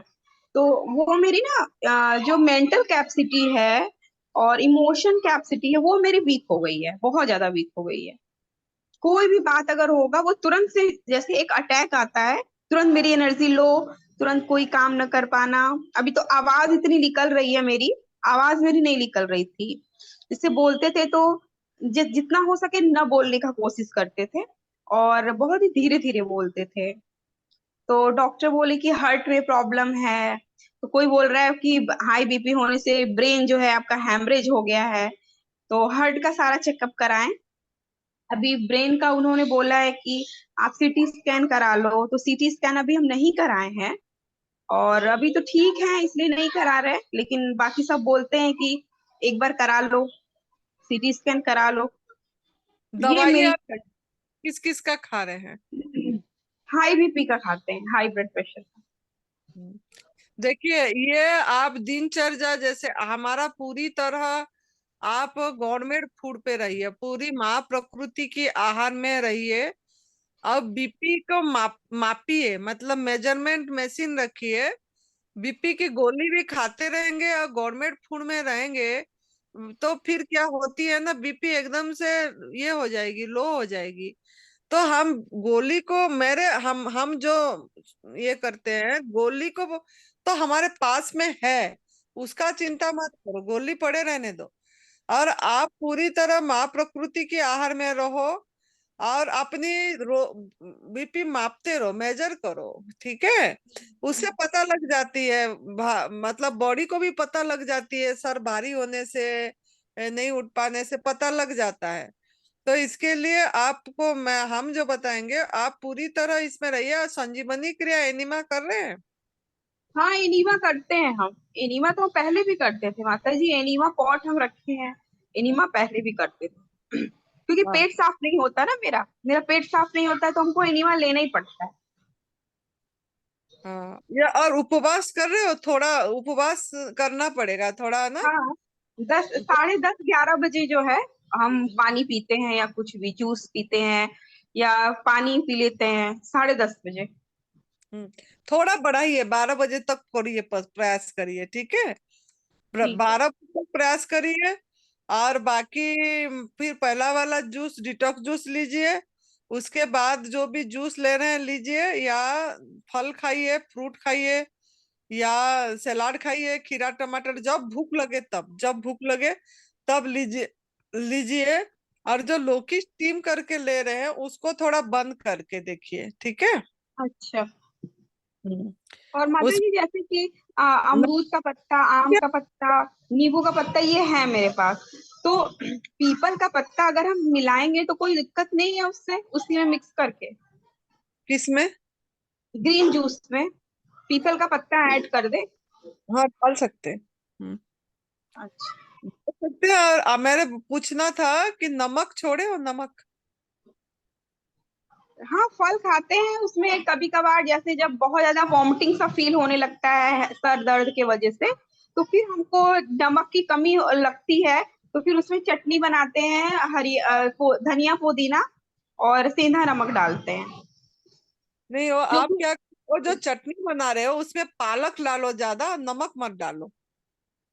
तो वो मेरी ना जो मेंटल कैपेसिटी है और इमोशन कैपेसिटी है वो मेरी वीक हो गई है, बहुत ज्यादा वीक हो गई है। कोई भी बात अगर होगा वो तुरंत से, जैसे एक अटैक आता है, तुरंत मेरी एनर्जी लो, तुरंत कोई काम न कर पाना। अभी तो आवाज इतनी निकल रही है मेरी, आवाज मेरी नहीं निकल रही थी। जिससे बोलते थे तो जितना हो सके न बोलने का कोशिश करते थे और बहुत ही धीरे धीरे बोलते थे। तो डॉक्टर बोले कि हार्ट में प्रॉब्लम है। तो कोई बोल रहा है कि हाई बीपी होने से ब्रेन जो है आपका हैमरेज हो गया है, तो हार्ट का सारा चेकअप कराएं। अभी ब्रेन का उन्होंने बोला है कि आप सीटी स्कैन करा लो। तो सीटी स्कैन अभी हम नहीं कराए हैं और अभी तो ठीक है इसलिए नहीं करा रहे, लेकिन बाकी सब बोलते हैं कि एक बार करा लो, सीटी स्कैन करा लो। ये दवाई मेरी आप किस किस का खा रहे हैं? हाई बीपी का खाते हैं, हाई ब्लड प्रेशर का। देखिए, ये आप दिनचर्या जैसे हमारा पूरी तरह आप गवर्नमेंट फूड पे रहिए, पूरी माँ प्रकृति की आहार में रहिए। अब बीपी को मापिए, मतलब मेजरमेंट मशीन रखिए। बीपी की गोली भी खाते रहेंगे और गवर्नमेंट फूड में रहेंगे तो फिर क्या होती है ना, बीपी एकदम से ये हो जाएगी, लो हो जाएगी। तो हम गोली को मेरे हम जो ये करते हैं गोली को, तो हमारे पास में है, उसका चिंता मत करो, गोली पड़े रहने दो। और आप पूरी तरह माँ प्रकृति के आहार में रहो और अपनी बीपी मापते रहो, मेजर करो, ठीक है। उससे पता लग जाती है, मतलब बॉडी को भी पता लग जाती है, सर भारी होने से, नहीं उठ पाने से पता लग जाता है। तो इसके लिए आपको हम जो बताएंगे, आप पूरी तरह इसमें रहिए। और संजीवनी क्रिया एनिमा कर रहे हैं? हाँ, एनीमा करते हैं हम। एनीमा तो पहले भी करते थे माता जी। एनीमा पॉट हम रखे हैं। एनीमा पहले भी करते थे क्योंकि हाँ। पेट साफ नहीं होता ना मेरा। मेरा पेट साफ नहीं होता है तो हमको एनीमा लेना ही पड़ता है। हाँ, या और उपवास कर रहे हो, थोड़ा उपवास करना पड़ेगा थोड़ा ना। हाँ, 10 10:30 11 बजे जो है हम पानी पीते हैं या कुछ भी जूस पीते हैं या पानी पी लेते हैं 10:30 बजे। थोड़ा बढ़ाइए, 12 बजे तक करिए, प्रयास करिए, ठीक है। ठीक है। 12 बजे तक प्रयास करिए। और बाकी फिर पहला वाला जूस, डिटॉक्स जूस लीजिए। उसके बाद जो भी जूस ले रहे हैं लीजिए, या फल खाइए, फ्रूट खाइए, या सलाद खाइए, खीरा टमाटर, जब भूख लगे तब, जब भूख लगे तब लीजिए लीजिए। और जो लौकी स्टीम करके ले रहे हैं उसको थोड़ा बंद करके देखिए, ठीक है। अच्छा। हम्म। और माता उस जी जैसे कि अमरूद का पत्ता, आम का पत्ता, नींबू का पत्ता ये है मेरे पास, तो पीपल का पत्ता अगर हम मिलाएंगे तो कोई दिक्कत नहीं है उससे, उसी में मिक्स करके किसमें? ग्रीन जूस में पीपल का पत्ता ऐड कर दे? हाँ, डाल सकते हैं। अच्छा। डाल सकते हैं। और मेरे पूछना था कि नमक छोड़े हो, नमक? हाँ, फल खाते हैं, उसमें कभी कभार जैसे जब बहुत ज्यादा वॉमिटिंग सा फील होने लगता है सर दर्द के वजह से, तो फिर हमको नमक की कमी लगती है, तो फिर उसमें चटनी बनाते हैं, धनिया पुदीना और सेंधा नमक डालते हैं। नहीं हो, आप क्योंकि क्या, वो जो चटनी बना रहे हो उसमें पालक डालो ज्यादा, नमक मत डालो।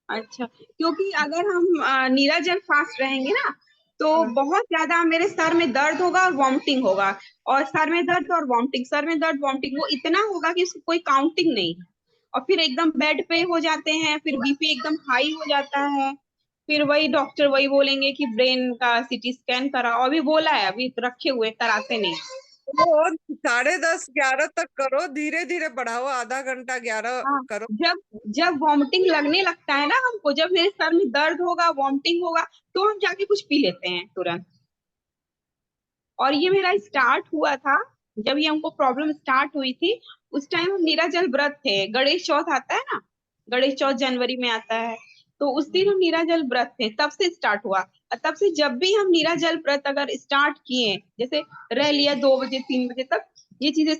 अच्छा, क्योंकि अगर हम नीराजल फास्ट रहेंगे ना तो हाँ। बहुत ज्यादा मेरे सर में दर्द होगा और वॉमिटिंग होगा, और सर में दर्द और वॉमिटिंग, सर में दर्द वॉमिटिंग वो इतना होगा कि उसकी कोई काउंटिंग नहीं है। और फिर एकदम बेड पे हो जाते हैं, फिर बीपी एकदम हाई हो जाता है, फिर वही डॉक्टर वही बोलेंगे कि ब्रेन का सीटी स्कैन कराओ, अभी बोला है, अभी रखे हुए कराते नहीं। वो 10:30 11 तक करो, धीरे धीरे बढ़ाओ, आधा घंटा 11 हाँ, करो। जब जब वॉमिटिंग लगने लगता है ना हमको, जब मेरे सर में दर्द होगा, वॉमिटिंग होगा, तो हम जाके कुछ पी लेते हैं तुरंत। और ये मेरा स्टार्ट हुआ था, जब ये हमको प्रॉब्लम स्टार्ट हुई थी, उस टाइम हम नीराजल व्रत थे, गणेश चौथ आता है ना, गणेश चौथ जनवरी में आता है, तो उस दिन हम नीराजल व्रत थे, तब से स्टार्ट हुआ। और तब से जब भी हम नीराजल व्रत अगर स्टार्ट किए, जैसे रह लिया 2 बजे 3 बजे तक, ये चीजें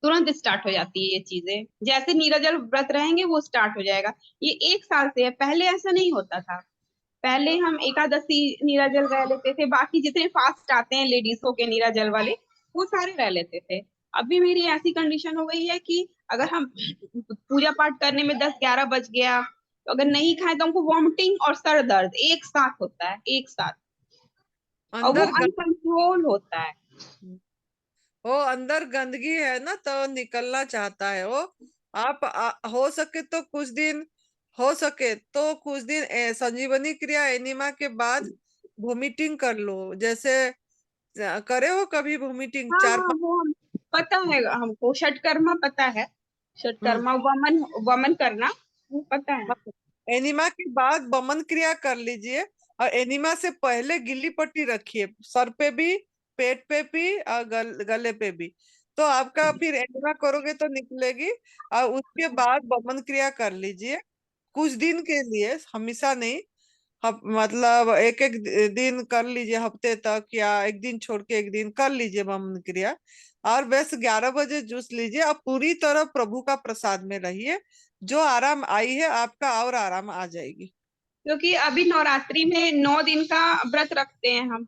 तुरंत स्टार्ट हो जाती है, ये चीजें जैसे नीराजल व्रत रहेंगे वो स्टार्ट हो जाएगा। ये 1 साल से है, पहले ऐसा नहीं होता था। पहले हम एकादशी नीराजल रह लेते थे, बाकी जितने फास्ट आते हैं लेडीजों के नीराजल वाले वो सारे रह लेते थे। अभी मेरी ऐसी कंडीशन हो गई है कि अगर हम पूजा पाठ करने में 10 11 बज गया, तो अगर नहीं खाए तो हमको वॉमिटिंग और सर दर्द एक साथ होता है, एक साथ, और वो अंदर अनकंट्रोल होता है। वो अंदर गंदगी है ना, तो निकलना चाहता है वो। आप हो सके तो कुछ दिन, संजीवनी क्रिया एनिमा के बाद वोमिटिंग कर लो, जैसे करे हो कभी वोमिटिंग हाँ चार हाँ, पांच वो हम पता है, हमको षटकर्मा पता है, षटकर्मा वमन वमन करना वो पता है। एनिमा के बाद बमन क्रिया कर लीजिए। और एनिमा से पहले गिल्ली पट्टी रखिए, सर पे भी, पेट पे भी, और गले पे भी। तो आपका फिर एनिमा करोगे तो निकलेगी। और उसके बाद बमन क्रिया कर लीजिए कुछ दिन के लिए, हमेशा नहीं। मतलब एक एक दिन कर लीजिए, हफ्ते तक, या एक दिन छोड़ के एक दिन कर लीजिए बमन क्रिया। और बस 11 बजे जूस लीजिए। अब पूरी तरह प्रभु का प्रसाद में रहिए। जो आराम आई है आपका, और आराम आ जाएगी। क्योंकि अभी नवरात्रि में 9 दिन का व्रत रखते हैं हम,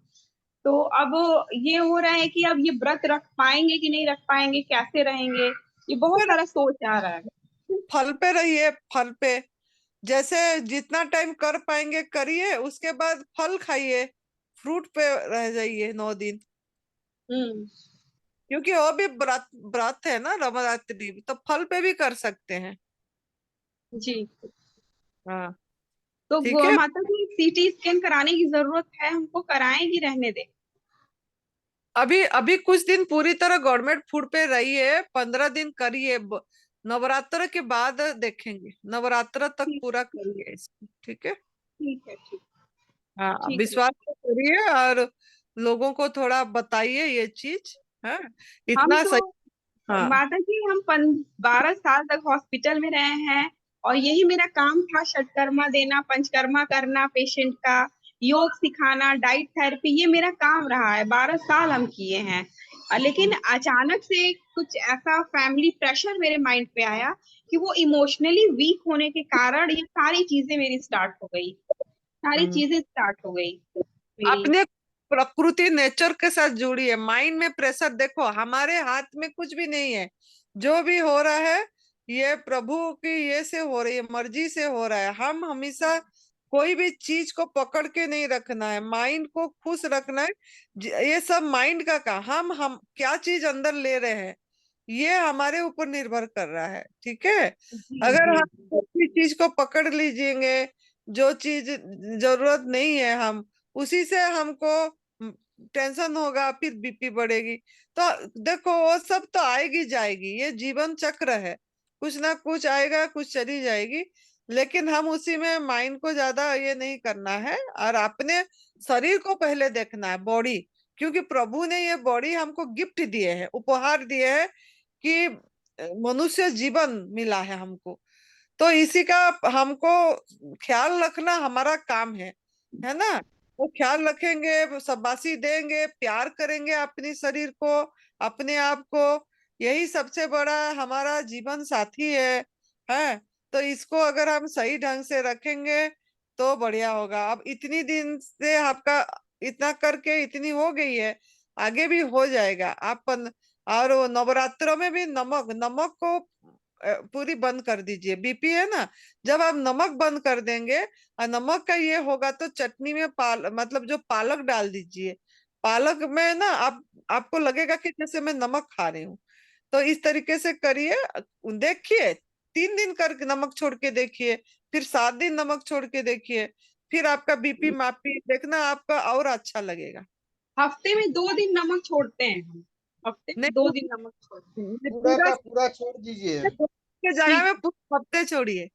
तो अब ये हो रहा है कि अब ये व्रत रख पाएंगे कि नहीं रख पाएंगे, कैसे रहेंगे, ये बहुत सारा सोच आ रहा है। फल पे रहिए, फल पे जैसे जितना टाइम कर पाएंगे करिए, उसके बाद फल खाइए, फ्रूट पे रह जाइए 9 दिन। क्योंकि वो भी व्रत व्रत है ना, नवरात्रि, तो फल पे भी कर सकते हैं। जी। हाँ, तो ठीक है। माता जी सीटी स्कैन कराने की जरूरत है हमको, कराएं कि रहने दे? अभी अभी कुछ दिन पूरी तरह गवर्नमेंट फूड पे रहिए, 15 दिन करिए, नवरात्र के बाद देखेंगे, नवरात्र तक ठीक पूरा करिए इसको, ठीक है। ठीक है। ठीक हाँ, ठीक है। विश्वास तो करिए, और लोगों को थोड़ा बताइए ये चीज। हाँ, हम इतना तो सही। हाँ, माता जी हम 12 साल तक हॉस्पिटल में रहे हैं, और यही मेरा काम था, षटकर्मा देना, पंचकर्मा करना, पेशेंट का योग सिखाना, डाइट थेरेपी, ये मेरा काम रहा है, 12 साल हम किए हैं। लेकिन अचानक से कुछ ऐसा फैमिली प्रेशर मेरे माइंड पे आया कि वो इमोशनली वीक होने के कारण ये सारी चीजें मेरी स्टार्ट हो गई, सारी चीजें स्टार्ट हो गई मेरी। अपने प्रकृति नेचर के साथ जुड़ी है। माइंड में प्रेशर, देखो हमारे हाथ में कुछ भी नहीं है। जो भी हो रहा है ये प्रभु की ये से हो रही है, मर्जी से हो रहा है। हम हमेशा कोई भी चीज को पकड़ के नहीं रखना है, माइंड को खुश रखना है। ये सब माइंड का काम। हम क्या चीज अंदर ले रहे हैं ये हमारे ऊपर निर्भर कर रहा है, ठीक है। अगर हम किसी चीज को पकड़ लीजिएंगे, जो चीज जरूरत नहीं है, हम उसी से हमको टेंशन होगा, फिर बीपी बढ़ेगी। तो देखो वो सब तो आएगी जाएगी, ये जीवन चक्र है। कुछ ना कुछ आएगा, कुछ चली जाएगी। लेकिन हम उसी में माइंड को ज्यादा ये नहीं करना है, और अपने शरीर को पहले देखना है, बॉडी। क्योंकि प्रभु ने ये बॉडी हमको गिफ्ट दिए है, उपहार दिए है कि मनुष्य जीवन मिला है हमको। तो इसी का हमको ख्याल रखना हमारा काम है ना। वो ख्याल रखेंगे, शाबाशी देंगे, प्यार करेंगे अपने शरीर को, अपने आप को। यही सबसे बड़ा हमारा जीवन साथी है। तो इसको अगर हम सही ढंग से रखेंगे तो बढ़िया होगा। अब इतनी दिन से आपका इतना करके इतनी हो गई है, आगे भी हो जाएगा। और वो नवरात्रों में भी नमक को पूरी बंद कर दीजिए। बीपी है ना, जब आप नमक बंद कर देंगे और नमक का ये होगा तो चटनी में मतलब जो पालक डाल दीजिए। पालक में ना आपको लगेगा कि जैसे मैं नमक खा रही हूँ। तो इस तरीके से करिए, देखिए 3 दिन कर नमक छोड़ के देखिए, फिर 7 दिन नमक छोड़ के देखिए, फिर आपका बीपी मापी देखना, आपका और अच्छा लगेगा। हफ्ते में 2 दिन नमक छोड़ते हैं हम, हफ्ते में 2 दिन नमक छोड़ते हैं। पूरा का पूरा छोड़ दीजिए। के जगह में पूरा हफ्ते छोड़िए,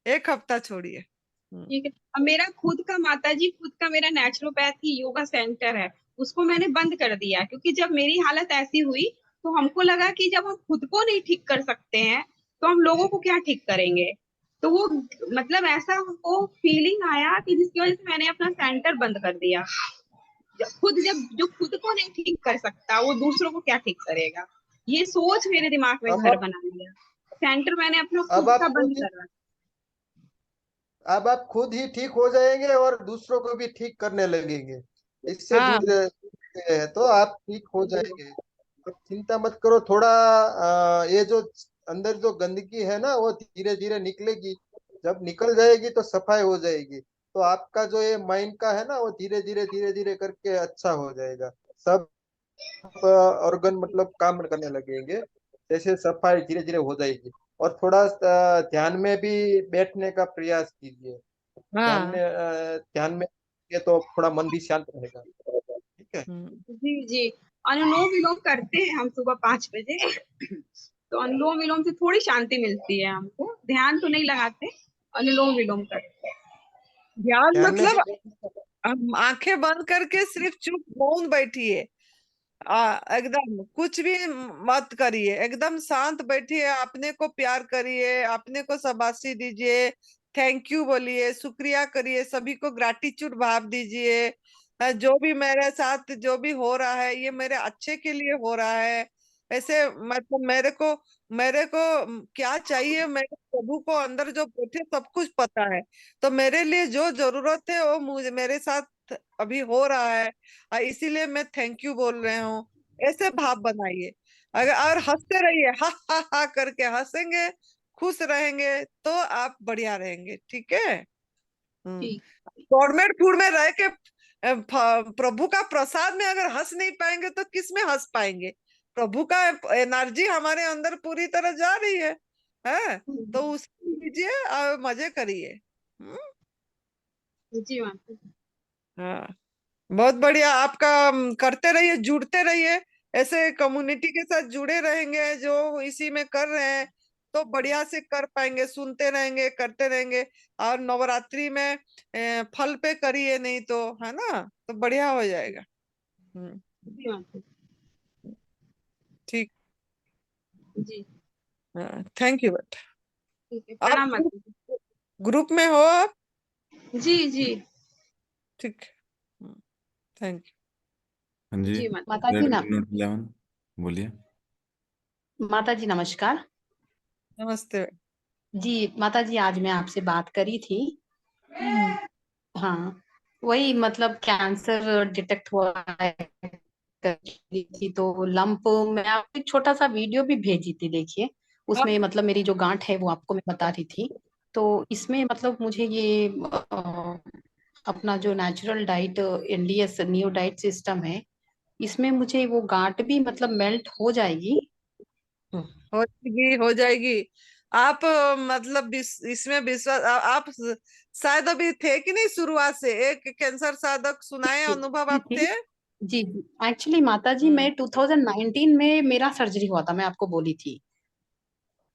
1 हफ्ता छोड़िए। ठीक है। अब मेरा खुद का माताजी, खुद का मेरा नेचुरोपैथी योगा सेंटर है, उसको मैंने बंद कर दिया। क्योंकि जब मेरी हालत ऐसी हुई तो हमको लगा कि जब हम खुद को नहीं ठीक कर सकते हैं तो हम लोगों को क्या ठीक करेंगे। तो वो मतलब ऐसा हमको फीलिंग आया कि जिसकी वजह से मैंने अपना सेंटर बंद कर दिया। जब जो खुद को नहीं ठीक कर सकता वो दूसरों को क्या ठीक करेगा, ये सोच मेरे दिमाग में घर बना लिया। सेंटर मैंने अपना खुद का बंद कर रखा। अब आप खुद ही ठीक हो जाएंगे और दूसरों को भी ठीक करने लगेंगे। इससे जुड़ रहे हैं तो आप ठीक हो जाएंगे। आप चिंता मत करो। थोड़ा ये जो अंदर जो गंदगी है ना वो धीरे धीरे निकलेगी। जब निकल जाएगी तो सफाई हो जाएगी। तो आपका जो ये माइंड का है ना वो धीरे धीरे करके अच्छा हो जाएगा। सब ऑर्गन मतलब काम करने लगेंगे। जैसे सफाई धीरे धीरे हो जाएगी। और थोड़ा ध्यान में भी बैठने का प्रयास कीजिए। ध्यान में ये तो थोड़ा मन भी शांत रहेगा। ठीक है। जी जी, अनुलोम विलोम करते हैं हम सुबह 5 बजे। तो अनुलोम विलोम से थोड़ी शांति मिलती है हमको। ध्यान तो नहीं लगाते, अनुलोम विलोम करते हैं। ध्यान मतलब आंखें बंद करके सिर्फ चुप मौन बैठिए। एकदम कुछ भी मत करिए, एकदम शांत बैठिए। अपने को प्यार करिए, अपने को शाबाशी दीजिए, थैंक यू बोलिए, शुक्रिया करिए, सभी को ग्रैटिट्यूड भाव दीजिए। जो भी मेरे साथ जो भी हो रहा है ये मेरे अच्छे के लिए हो रहा है। ऐसे मतलब मेरे को क्या चाहिए, मेरे प्रभु को अंदर जो बैठे सब कुछ पता है। तो मेरे लिए जो जरूरत है वो मुझे मेरे साथ अभी हो रहा है, इसीलिए मैं थैंक यू बोल रहे हूँ। ऐसे भाव बनाइए। अगर और हंसते रहिए, हा करके हंसेंगे, खुश रहेंगे तो आप बढ़िया रहेंगे। ठीक है। गवर्नमेंट फूड में रह के प्रभु का प्रसाद में अगर हंस नहीं पाएंगे तो किस में हंस पाएंगे। प्रभु का एनर्जी हमारे अंदर पूरी तरह जा रही है तो उसको लीजिए और मजे करिए। जी हाँ, बहुत बढ़िया। आपका करते रहिए, जुड़ते रहिए। ऐसे कम्युनिटी के साथ जुड़े रहेंगे जो इसी में कर रहे हैं तो बढ़िया से कर पाएंगे। सुनते रहेंगे, करते रहेंगे। और नवरात्रि में फल पे करिए, नहीं तो है ना, तो बढ़िया हो जाएगा। ठीक। जी, थैंक यू बेटा। ठीक है, प्रणाम। आप ग्रुप में हो आप? जी जी, ठीक। Thank you. हाँ जी, जी माता जी रेड ना, नोट 11 बोलिए। माता जी नमस्कार। नमस्ते। जी माता जी, आज मैं आपसे बात करी थी। हम्म। हाँ, वही मतलब कैंसर डिटेक्ट हुआ है करी थी, तो लंप मैं आपको एक छोटा सा वीडियो भी भेजी थी, देखिए उसमें मतलब मेरी जो गांठ है वो आपको मैं बता रही थी। तो इसमें मतलब मुझे ये अपना जो natural diet NDS new diet system है, इसमें मुझे वो गांठ भी मतलब मेल्ट हो जाएगी। हो जाएगी, हो जाएगी। आप मतलब इसमें विश्वास आप शायद अभी थे कि नहीं शुरुआत से, एक कैंसर साधक सुनाए अनुभव आप थे? जी एक्चुअली माता जी, मैं 2019 में मेरा सर्जरी हुआ था, मैं आपको बोली थी।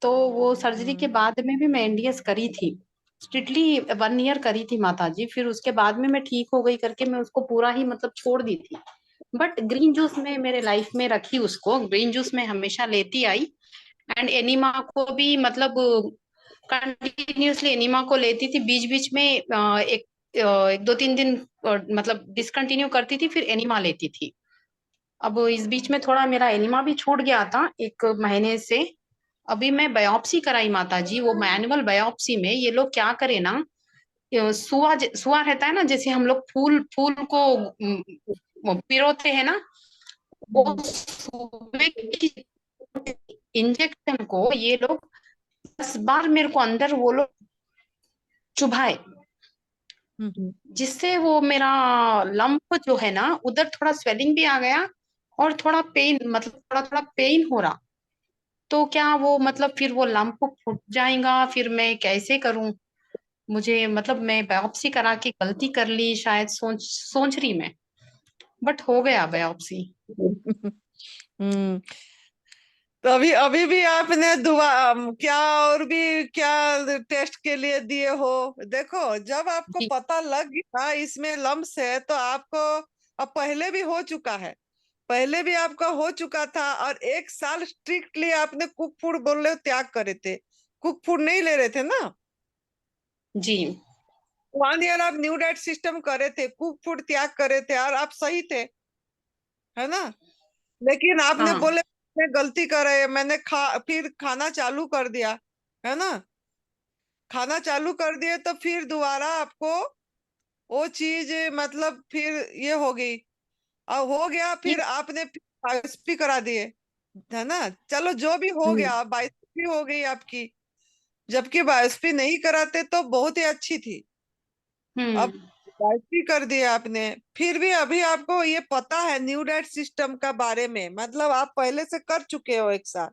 तो वो सर्जरी के बाद में भी मैं एनडीएस करी थी, स्ट्रिक्टली 1 ईयर करी थी माता जी। फिर उसके बाद में मैं ठीक हो गई करके मैं उसको पूरा ही मतलब छोड़ दी थी। बट ग्रीन जूस में मेरे लाइफ में रखी, उसको ग्रीन जूस में हमेशा लेती आई। एंड एनिमा को भी मतलब कंटिन्यूअसली एनिमा को लेती थी। बीच बीच में एक 2-3 दिन मतलब डिसकंटिन्यू करती थी, फिर एनिमा लेती थी। अब इस बीच में थोड़ा मेरा एनिमा भी छूट गया था 1 महीने से। अभी मैं बायोप्सी कराई माता जी, वो मैनुअल बायोप्सी में ये लोग क्या करे ना, सुआ रहता है ना, जैसे हम लोग फूल फूल को पिरोते हैं ना, वो सुए की इंजेक्शन को ये लोग 10 बार मेरे को अंदर वो लोग चुभाए, जिससे वो मेरा लंप जो है ना उधर थोड़ा स्वेलिंग भी आ गया, और थोड़ा पेन मतलब थोड़ा थोड़ा पेन हो रहा। तो क्या वो मतलब फिर वो लंप फूट जाएगा, फिर मैं कैसे करूं? मुझे मतलब मैं बायोप्सी करा के गलती कर ली शायद, सोच सोच रही मैं, बट हो गया बायोप्सी। हम्म। तो अभी अभी भी आपने दुआ क्या और भी क्या टेस्ट के लिए दिए हो? देखो, जब आपको पता लग गया इसमें लम्स है तो आपको, अब पहले भी हो चुका है, पहले भी आपका हो चुका था, और 1 साल स्ट्रिक्टली आपने कुक फूड बोल रहे हो त्याग करे थे, कुक फूड नहीं ले रहे थे ना? जी 1 ईयर आप न्यू डाइट सिस्टम करे थे, कुक फूड त्याग करे थे, और आप सही थे, है ना? लेकिन आपने हाँ बोले मैं गलती करे, मैंने फिर खाना चालू कर दिया, है ना? खाना चालू कर दिए तो फिर दोबारा आपको वो चीज मतलब फिर ये हो गई, और हो गया, फिर आपने बायोप्सी करा दिए, है ना? चलो जो भी हो गया, बायोप्सी हो गई आपकी, जबकि बायोप्सी नहीं कराते तो बहुत ही अच्छी थी। अब बायोप्सी कर दिया आपने, फिर भी अभी आपको ये पता है न्यू डाइट सिस्टम का बारे में, मतलब आप पहले से कर चुके हो 1 साल,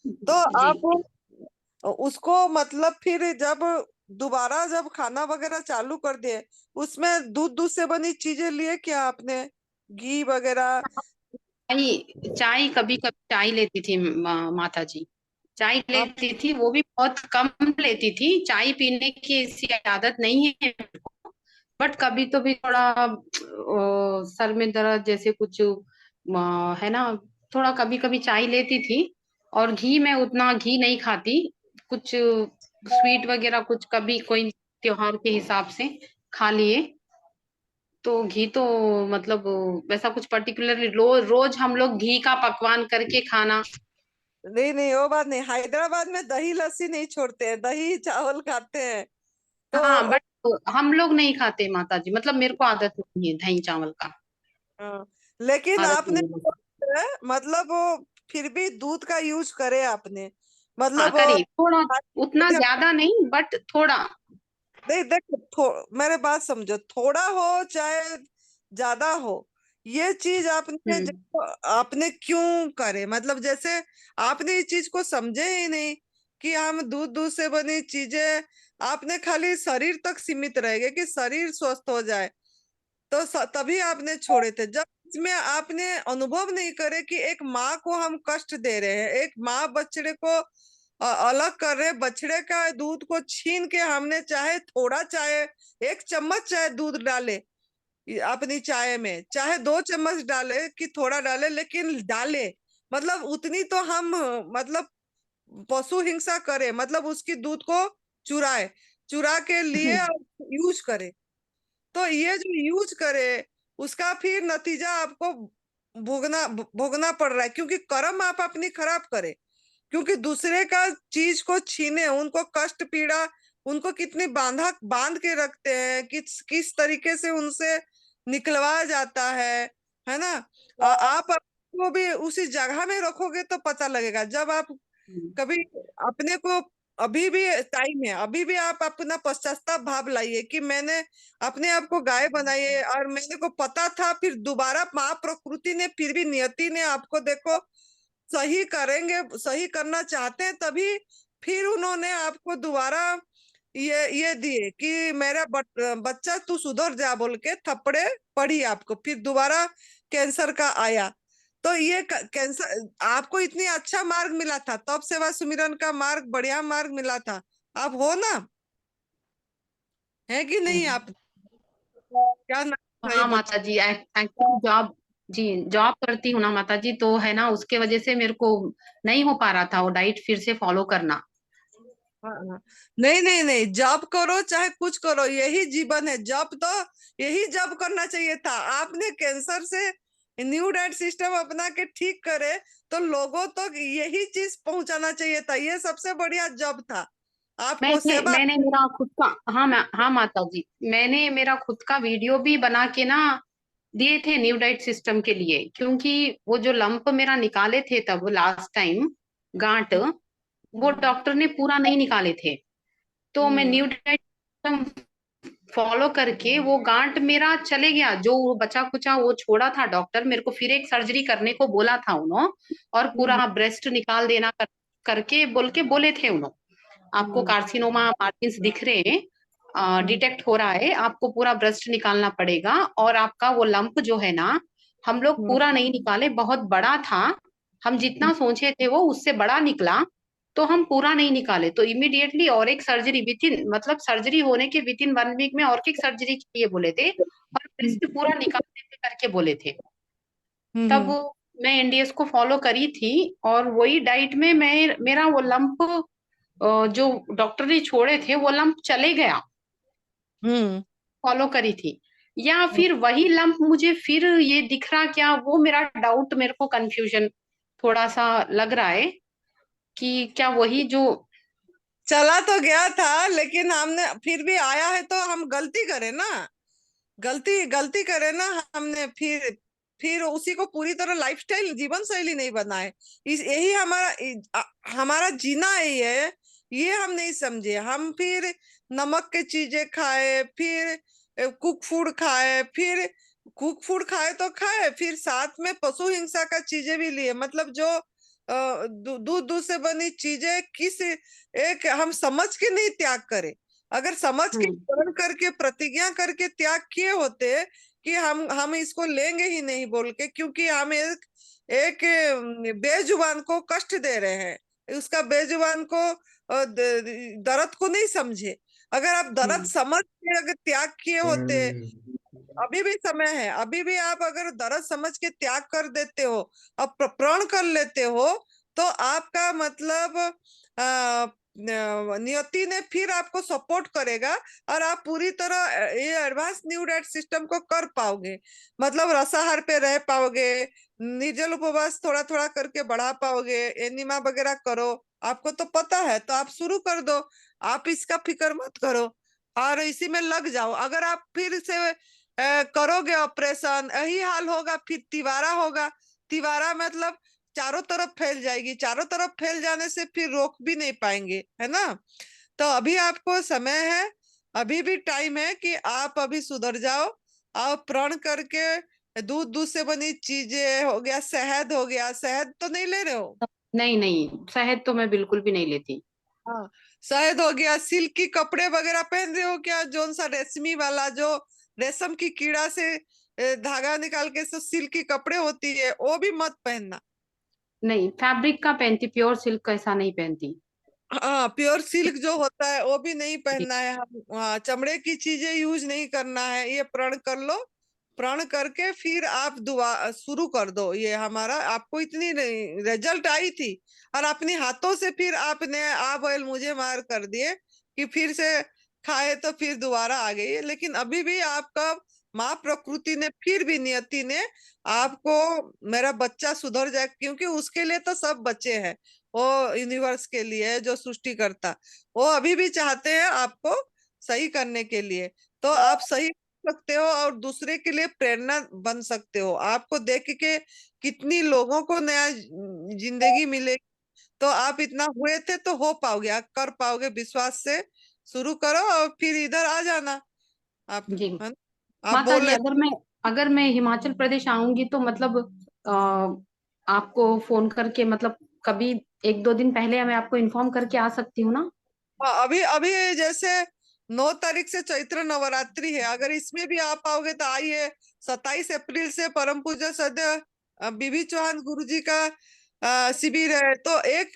तो जी आप उसको मतलब फिर जब दोबारा जब खाना वगैरह चालू कर दिए, उसमें दूध दूध से बनी चीजें लिए क्या आपने, घी वगैरह? चाय, चाय कभी कभी चाय लेती थी माता जी, चाय आप लेती थी, वो भी बहुत कम लेती थी। चाय पीने की ऐसी आदत नहीं है, बट कभी तो भी थोड़ा सर में दर्द जैसे कुछ है ना, थोड़ा कभी कभी चाय लेती थी। और घी मैं उतना घी नहीं खाती, कुछ स्वीट वगैरह कुछ कभी कोई त्योहार के हिसाब से खा लिए। तो घी तो मतलब वैसा कुछ पर्टिकुलरली रोज हम लोग घी का पकवान करके खाना। नहीं नहीं, वो बात नहीं, हैदराबाद में दही लस्सी नहीं छोड़ते हैं, दही चावल खाते हैं, हाँ तो बट हम लोग नहीं खाते माता जी, मतलब मेरे को आदत नहीं है दही चावल का, लेकिन आदत आपने नहीं है। मतलब वो फिर भी दूध का यूज करे आपने, हाँ मतलब करी थोड़ा, उतना ज्यादा नहीं बट थोड़ा। नहीं देखो, मेरे बात समझो, थोड़ा हो चाहे ज्यादा हो, ये चीज आपने आपने क्यों करे, मतलब जैसे आपने इस चीज को समझे ही नहीं कि हम दूध दूध से बनी चीजें, आपने खाली शरीर तक सीमित रह गए कि शरीर स्वस्थ हो जाए, तो तभी आपने छोड़े थे। जब इसमें आपने अनुभव नहीं करे कि एक माँ को हम कष्ट दे रहे हैं, एक माँ बछड़े को अलग कर रहे, बछड़े का दूध को छीन के हमने, चाहे थोड़ा, चाहे 1 चम्मच चाहे दूध डाले अपनी चाय में, चाहे 2 चम्मच डाले कि थोड़ा डाले, लेकिन डाले, मतलब उतनी तो हम मतलब पशु हिंसा करे, मतलब उसकी दूध को चुराए, चुरा के लिए और यूज करे, तो ये जो यूज करे उसका फिर नतीजा आपको भोगना पड़ रहा है, क्योंकि कर्म आप अपनी खराब करे, क्योंकि दूसरे का चीज को छीने, उनको कष्ट पीड़ा, उनको कितनी बांध के रखते हैं, किस तरीके से उनसे निकलवाया जाता है ना। आप को भी उसी जगह में रखोगे तो पता लगेगा। जब आप कभी अपने को, अभी भी टाइम है, अभी भी आप अपना पश्चाताप भाव लाइए कि मैंने अपने आप को गाय बनाई है और मेरे को पता था, फिर दोबारा माँ प्रकृति ने, फिर भी नियति ने आपको देखो सही करेंगे, सही करना चाहते हैं, तभी फिर उन्होंने आपको दोबारा ये दिए कि मेरा बच्चा तू सुधर जा बोल के थप्पड़े पड़ी आपको, फिर दोबारा कैंसर का आया। तो ये कैंसर आपको इतनी अच्छा मार्ग मिला था, तब सेवा सुमिरन का मार्ग बढ़िया मार्ग मिला था, आप हो ना, है कि नहीं? आप क्या नाम था ये हाँ बच्चे? माता जी, एक्चुअली जॉब, जी जॉब करती हूँ ना माता जी, तो है ना उसके वजह से मेरे को नहीं हो पा रहा था वो डाइट फिर से फॉलो करना। हाँ हाँ। नहीं नहीं नहीं, जॉब करो चाहे कुछ करो, यही जीवन है। जॉब तो यही जॉब करना चाहिए था। आपने कैंसर से न्यू डाइट सिस्टम अपना के ठीक करे तो लोगों तक यही चीज पहुंचाना चाहिए था, ये सबसे बढ़िया जॉब था आपको मैंने सेवा। मैंने मेरा खुद का, हाँ माता जी, मैंने मेरा खुद का वीडियो भी बना के ना दिए थे न्यू डाइट सिस्टम के लिए, क्योंकि वो जो लंप मेरा निकाले थे तब लास्ट टाइम, गांठ, वो डॉक्टर ने पूरा नहीं निकाले थे। तो मैं न्यू डाइट सिस्टम फॉलो करके वो गांठ मेरा चले गया, जो वो बचा कुचा वो छोड़ा था, डॉक्टर मेरे को फिर एक सर्जरी करने को बोला था उन्होंने, और पूरा ब्रेस्ट निकाल देना करके बोले थे उन्होंने। आपको कार्सिनोमा मार्जिन्स दिख रहे हैं, डिटेक्ट हो रहा है, आपको पूरा ब्रेस्ट निकालना पड़ेगा, और आपका वो लंप जो है ना, हम लोग पूरा नहीं निकाले, बहुत बड़ा था, हम जितना सोचे थे वो उससे बड़ा निकला, तो हम पूरा नहीं निकाले, तो इमीडिएटली और एक सर्जरी विथिन, मतलब सर्जरी होने के विथिन 1 वीक में और एक सर्जरी के लिए बोले थे, और ब्रेस्ट पूरा निकाल देते करके बोले थे। तब मैं एनडीएस को फॉलो करी थी, और वही डाइट में मैं, मेरा वो लंप जो डॉक्टर ने छोड़े थे वो लंप चले गया, फॉलो करी थी, या फिर वही लंप मुझे फिर ये दिख रहा क्या, वो मेरा डाउट, मेरे को कंफ्यूजन थोड़ा सा लग रहा है कि क्या वही जो चला तो गया था, लेकिन हमने फिर भी आया है तो हम गलती करें ना, गलती करें ना हमने, फिर उसी को पूरी तरह लाइफस्टाइल, जीवन शैली नहीं बनाए। यही हमारा जीना यही है, ये हम नहीं समझे। हम फिर नमक के चीजें खाए, फिर कुक फूड खाए, फिर कुक फूड खाए तो खाए, फिर साथ में पशु हिंसा का चीजें भी लिए, मतलब जो दूध से बनी चीजें एक हम समझ के नहीं त्याग करें। अगर समझ के प्रण करके प्रतिज्ञा करके त्याग किए होते कि हम इसको लेंगे ही नहीं बोल के, क्योंकि हम एक बेजुबान को कष्ट दे रहे हैं, उसका बेजुबान को दर्द को नहीं समझे। अगर आप दर्द समझ के अगर त्याग किए होते, अभी भी समय है, अभी भी आप अगर दर्द समझ के त्याग कर देते हो, अब प्रण कर लेते हो, तो आपका मतलब नियति ने फिर आपको सपोर्ट करेगा, और आप पूरी तरह ये एडवांस न्यू डाइट सिस्टम को कर पाओगे, मतलब रसाहार पे रह पाओगे, निर्जल उपवास थोड़ा थोड़ा करके बढ़ा पाओगे, एनिमा वगैरह करो। आपको तो पता है, तो आप शुरू कर दो, आप इसका फिक्र मत करो और इसी में लग जाओ। अगर आप फिर से करोगे ऑपरेशन, यही हाल होगा, फिर तिवारा होगा। तिवारा मतलब चारों तरफ फैल जाएगी, चारों तरफ फैल जाने से फिर रोक भी नहीं पाएंगे, है ना। तो अभी आपको समय है, अभी भी टाइम है कि आप अभी सुधर जाओ। आप प्रण करके दूध से बनी चीजें हो गया, शहद हो गया, शहद तो नहीं ले रहे हो? नहीं नहीं, शहद तो मैं बिल्कुल भी नहीं लेती। हाँ, शहद हो गया। सिल्क की कपड़े वगैरह पहन रहे हो क्या? जोन सा रेशमी वाला, जो रेशम की कीड़ा से धागा निकाल के जो सिल्क की कपड़े होती है, वो भी मत पहनना। नहीं, फैब्रिक का पहनती, प्योर सिल्क का ऐसा नहीं पहनती। हाँ, प्योर सिल्क जो होता है वो भी नहीं पहनना है हम। हाँ, चमड़े की चीजें यूज नहीं करना है। ये प्रण कर लो, प्रण करके फिर आप दुआ शुरू कर दो। ये हमारा आपको इतनी रिजल्ट आई थी, और अपने हाथों से फिर आपने आप ऑयल मुझे मार कर दिए कि फिर से खाए तो फिर दोबारा आ गई है। लेकिन अभी भी आपका माँ प्रकृति ने फिर भी नियति ने आपको मेरा बच्चा सुधर जाए, क्योंकि उसके लिए तो सब बच्चे हैं, वो यूनिवर्स के लिए है जो सृष्टि करता, वो अभी भी चाहते हैं आपको सही करने के लिए। तो आप सही कर सकते हो और दूसरे के लिए प्रेरणा बन सकते हो। आपको देख के कितनी लोगों को नया जिंदगी मिलेगी, तो आप इतना हुए थे तो हो पाओगे, आप कर पाओगे। विश्वास से शुरू करो और फिर इधर आ जाना आप, जी है ना? आप माता बोल जी, रहे अगर मैं हिमाचल प्रदेश आऊंगी तो मतलब आपको फोन करके, मतलब कभी 1-2 दिन पहले मैं आपको इन्फॉर्म करके आ सकती हूँ ना? हाँ, अभी अभी जैसे 9 तारीख से चैत्र नवरात्रि है, अगर इसमें भी आप आओगे तो आइए। 27 अप्रैल से परम पूज्य सद्य बीबी चौहान गुरु जी का शिविर है, तो एक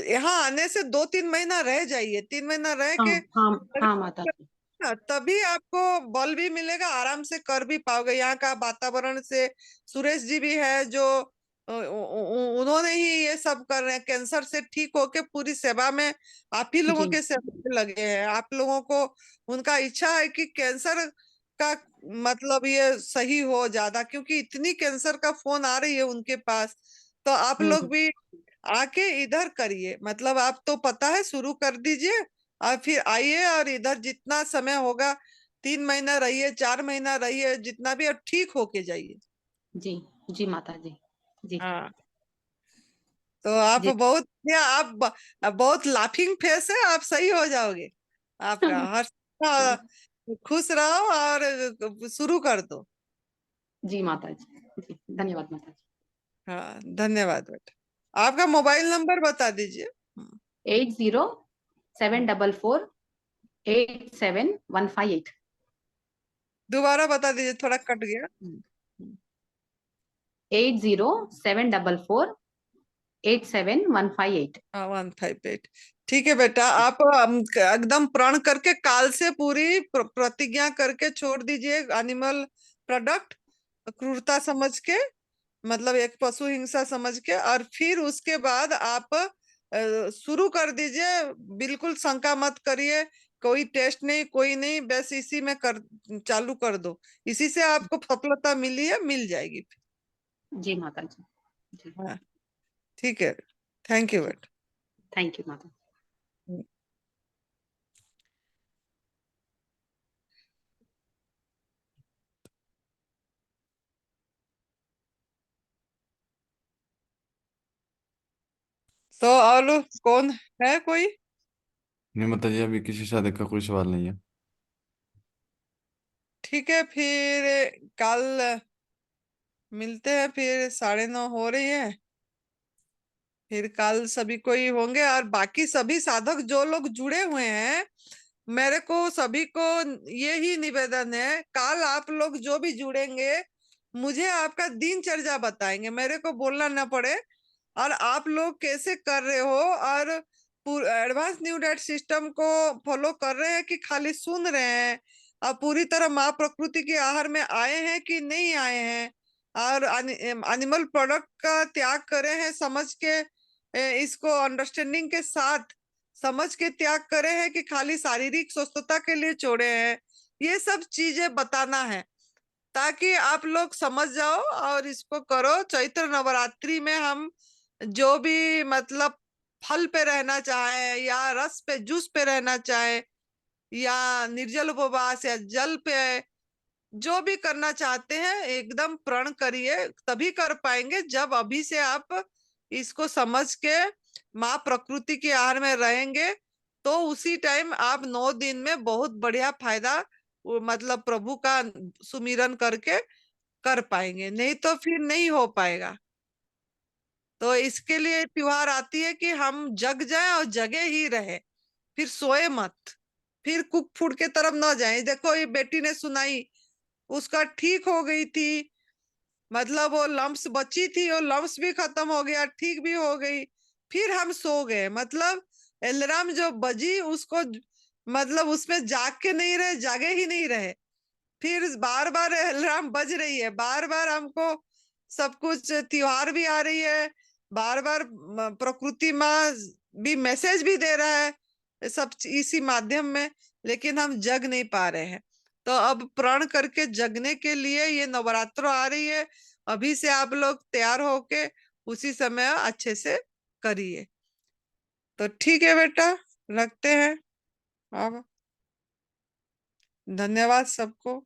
यहाँ आने से 2-3 महीना रह जाइए, 3 महीना रह हाँ के हाँ हाँ माता जी। तभी आपको बल भी मिलेगा, आराम से कर भी पाओगे। यहाँ का वातावरण से सुरेश जी भी है जो उन्होंने ही ये सब कर रहे हैं, कैंसर से ठीक होके पूरी सेवा में आप ही लोगों जी के सेवा में लगे हैं। आप लोगों को उनका इच्छा है कि कैंसर का मतलब ये सही हो ज्यादा, क्योंकि इतनी कैंसर का फोन आ रही है उनके पास। तो आप लोग भी आके इधर करिए, मतलब आप तो पता है, शुरू कर दीजिए और फिर आइए और इधर जितना समय होगा, 3 महीना रहिए, 4 महीना रहिए, जितना भी, और ठीक होके जाइए। जी जी माता जी। जी हाँ, तो आप जी बहुत, या आप बहुत लाफिंग फेस है, आप सही हो जाओगे। आपका हर खुश रहो और शुरू कर दो। जी माता जी। जी धन्यवाद माता जी। हाँ, धन्यवाद बेटा। आपका मोबाइल नंबर बता दीजिए। 80-744-87158। दोबारा बता दीजिए, थोड़ा कट गया। 80-744-87158। हाँ, 158। ठीक है बेटा, आप एकदम प्रण करके काल से पूरी प्रतिज्ञा करके छोड़ दीजिए एनिमल प्रोडक्ट, क्रूरता समझ के, मतलब एक पशु हिंसा समझ के, और फिर उसके बाद आप शुरू कर दीजिए। बिल्कुल शंका मत करिए, कोई टेस्ट नहीं, कोई नहीं, बस इसी में कर चालू कर दो। इसी से आपको सफलता मिली है, मिल जाएगी। जी माता जी। जी हाँ, ठीक है, थैंक यू बेटा। थैंक यू माता। तो और कौन है, कोई? नहीं माता जी, अभी किसी साधक का कोई सवाल नहीं है। ठीक है, फिर कल मिलते हैं, फिर 9:30 हो रही है। फिर कल सभी कोई होंगे, और बाकी सभी साधक जो लोग जुड़े हुए हैं, मेरे को सभी को यही निवेदन है, कल आप लोग जो भी जुड़ेंगे, मुझे आपका दिनचर्या बताएंगे, मेरे को बोलना ना पड़े, और आप लोग कैसे कर रहे हो, और एडवांस न्यू डाइट सिस्टम को फॉलो कर रहे हैं कि खाली सुन रहे हैं, और पूरी तरह माँ प्रकृति के आहार में आए हैं कि नहीं आए हैं, और एनिमल प्रोडक्ट का त्याग करे हैं समझ के, इसको अंडरस्टैंडिंग के साथ समझ के त्याग करे हैं कि खाली शारीरिक स्वस्थता के लिए छोड़े हैं। ये सब चीजें बताना है ताकि आप लोग समझ जाओ और इसको करो। चैत्र नवरात्रि में हम जो भी मतलब फल पे रहना चाहे, या रस पे, जूस पे रहना चाहे, या निर्जल उपवास, या जल पे, जो भी करना चाहते हैं एकदम प्रण करिए, तभी कर पाएंगे जब अभी से आप इसको समझ के माँ प्रकृति के आहार में रहेंगे। तो उसी टाइम आप 9 दिन में बहुत बढ़िया फायदा, मतलब प्रभु का सुमिरन करके कर पाएंगे, नहीं तो फिर नहीं हो पाएगा। तो इसके लिए त्योहार आती है कि हम जग जाएं और जगे ही रहे, फिर सोए मत, फिर कुक फूड के तरफ न जाएं। देखो ये बेटी ने सुनाई, उसका ठीक हो गई थी, मतलब वो लम्स बची थी, वो लम्स भी खत्म हो गया, ठीक भी हो गई, फिर हम सो गए, मतलब अलार्म जो बजी उसको, मतलब उसमें जाग के नहीं रहे, जागे ही नहीं रहे, फिर बार बार अलार्म बज रही है, बार बार हमको सब कुछ, त्योहार भी आ रही है, बार बार प्रकृति माँ भी मैसेज भी दे रहा है, सब इसी माध्यम में, लेकिन हम जग नहीं पा रहे हैं। तो अब प्रण करके जगने के लिए ये नवरात्र आ रही है, अभी से आप लोग तैयार होके उसी समय अच्छे से करिए। तो ठीक है बेटा, रखते हैं अब। धन्यवाद सबको।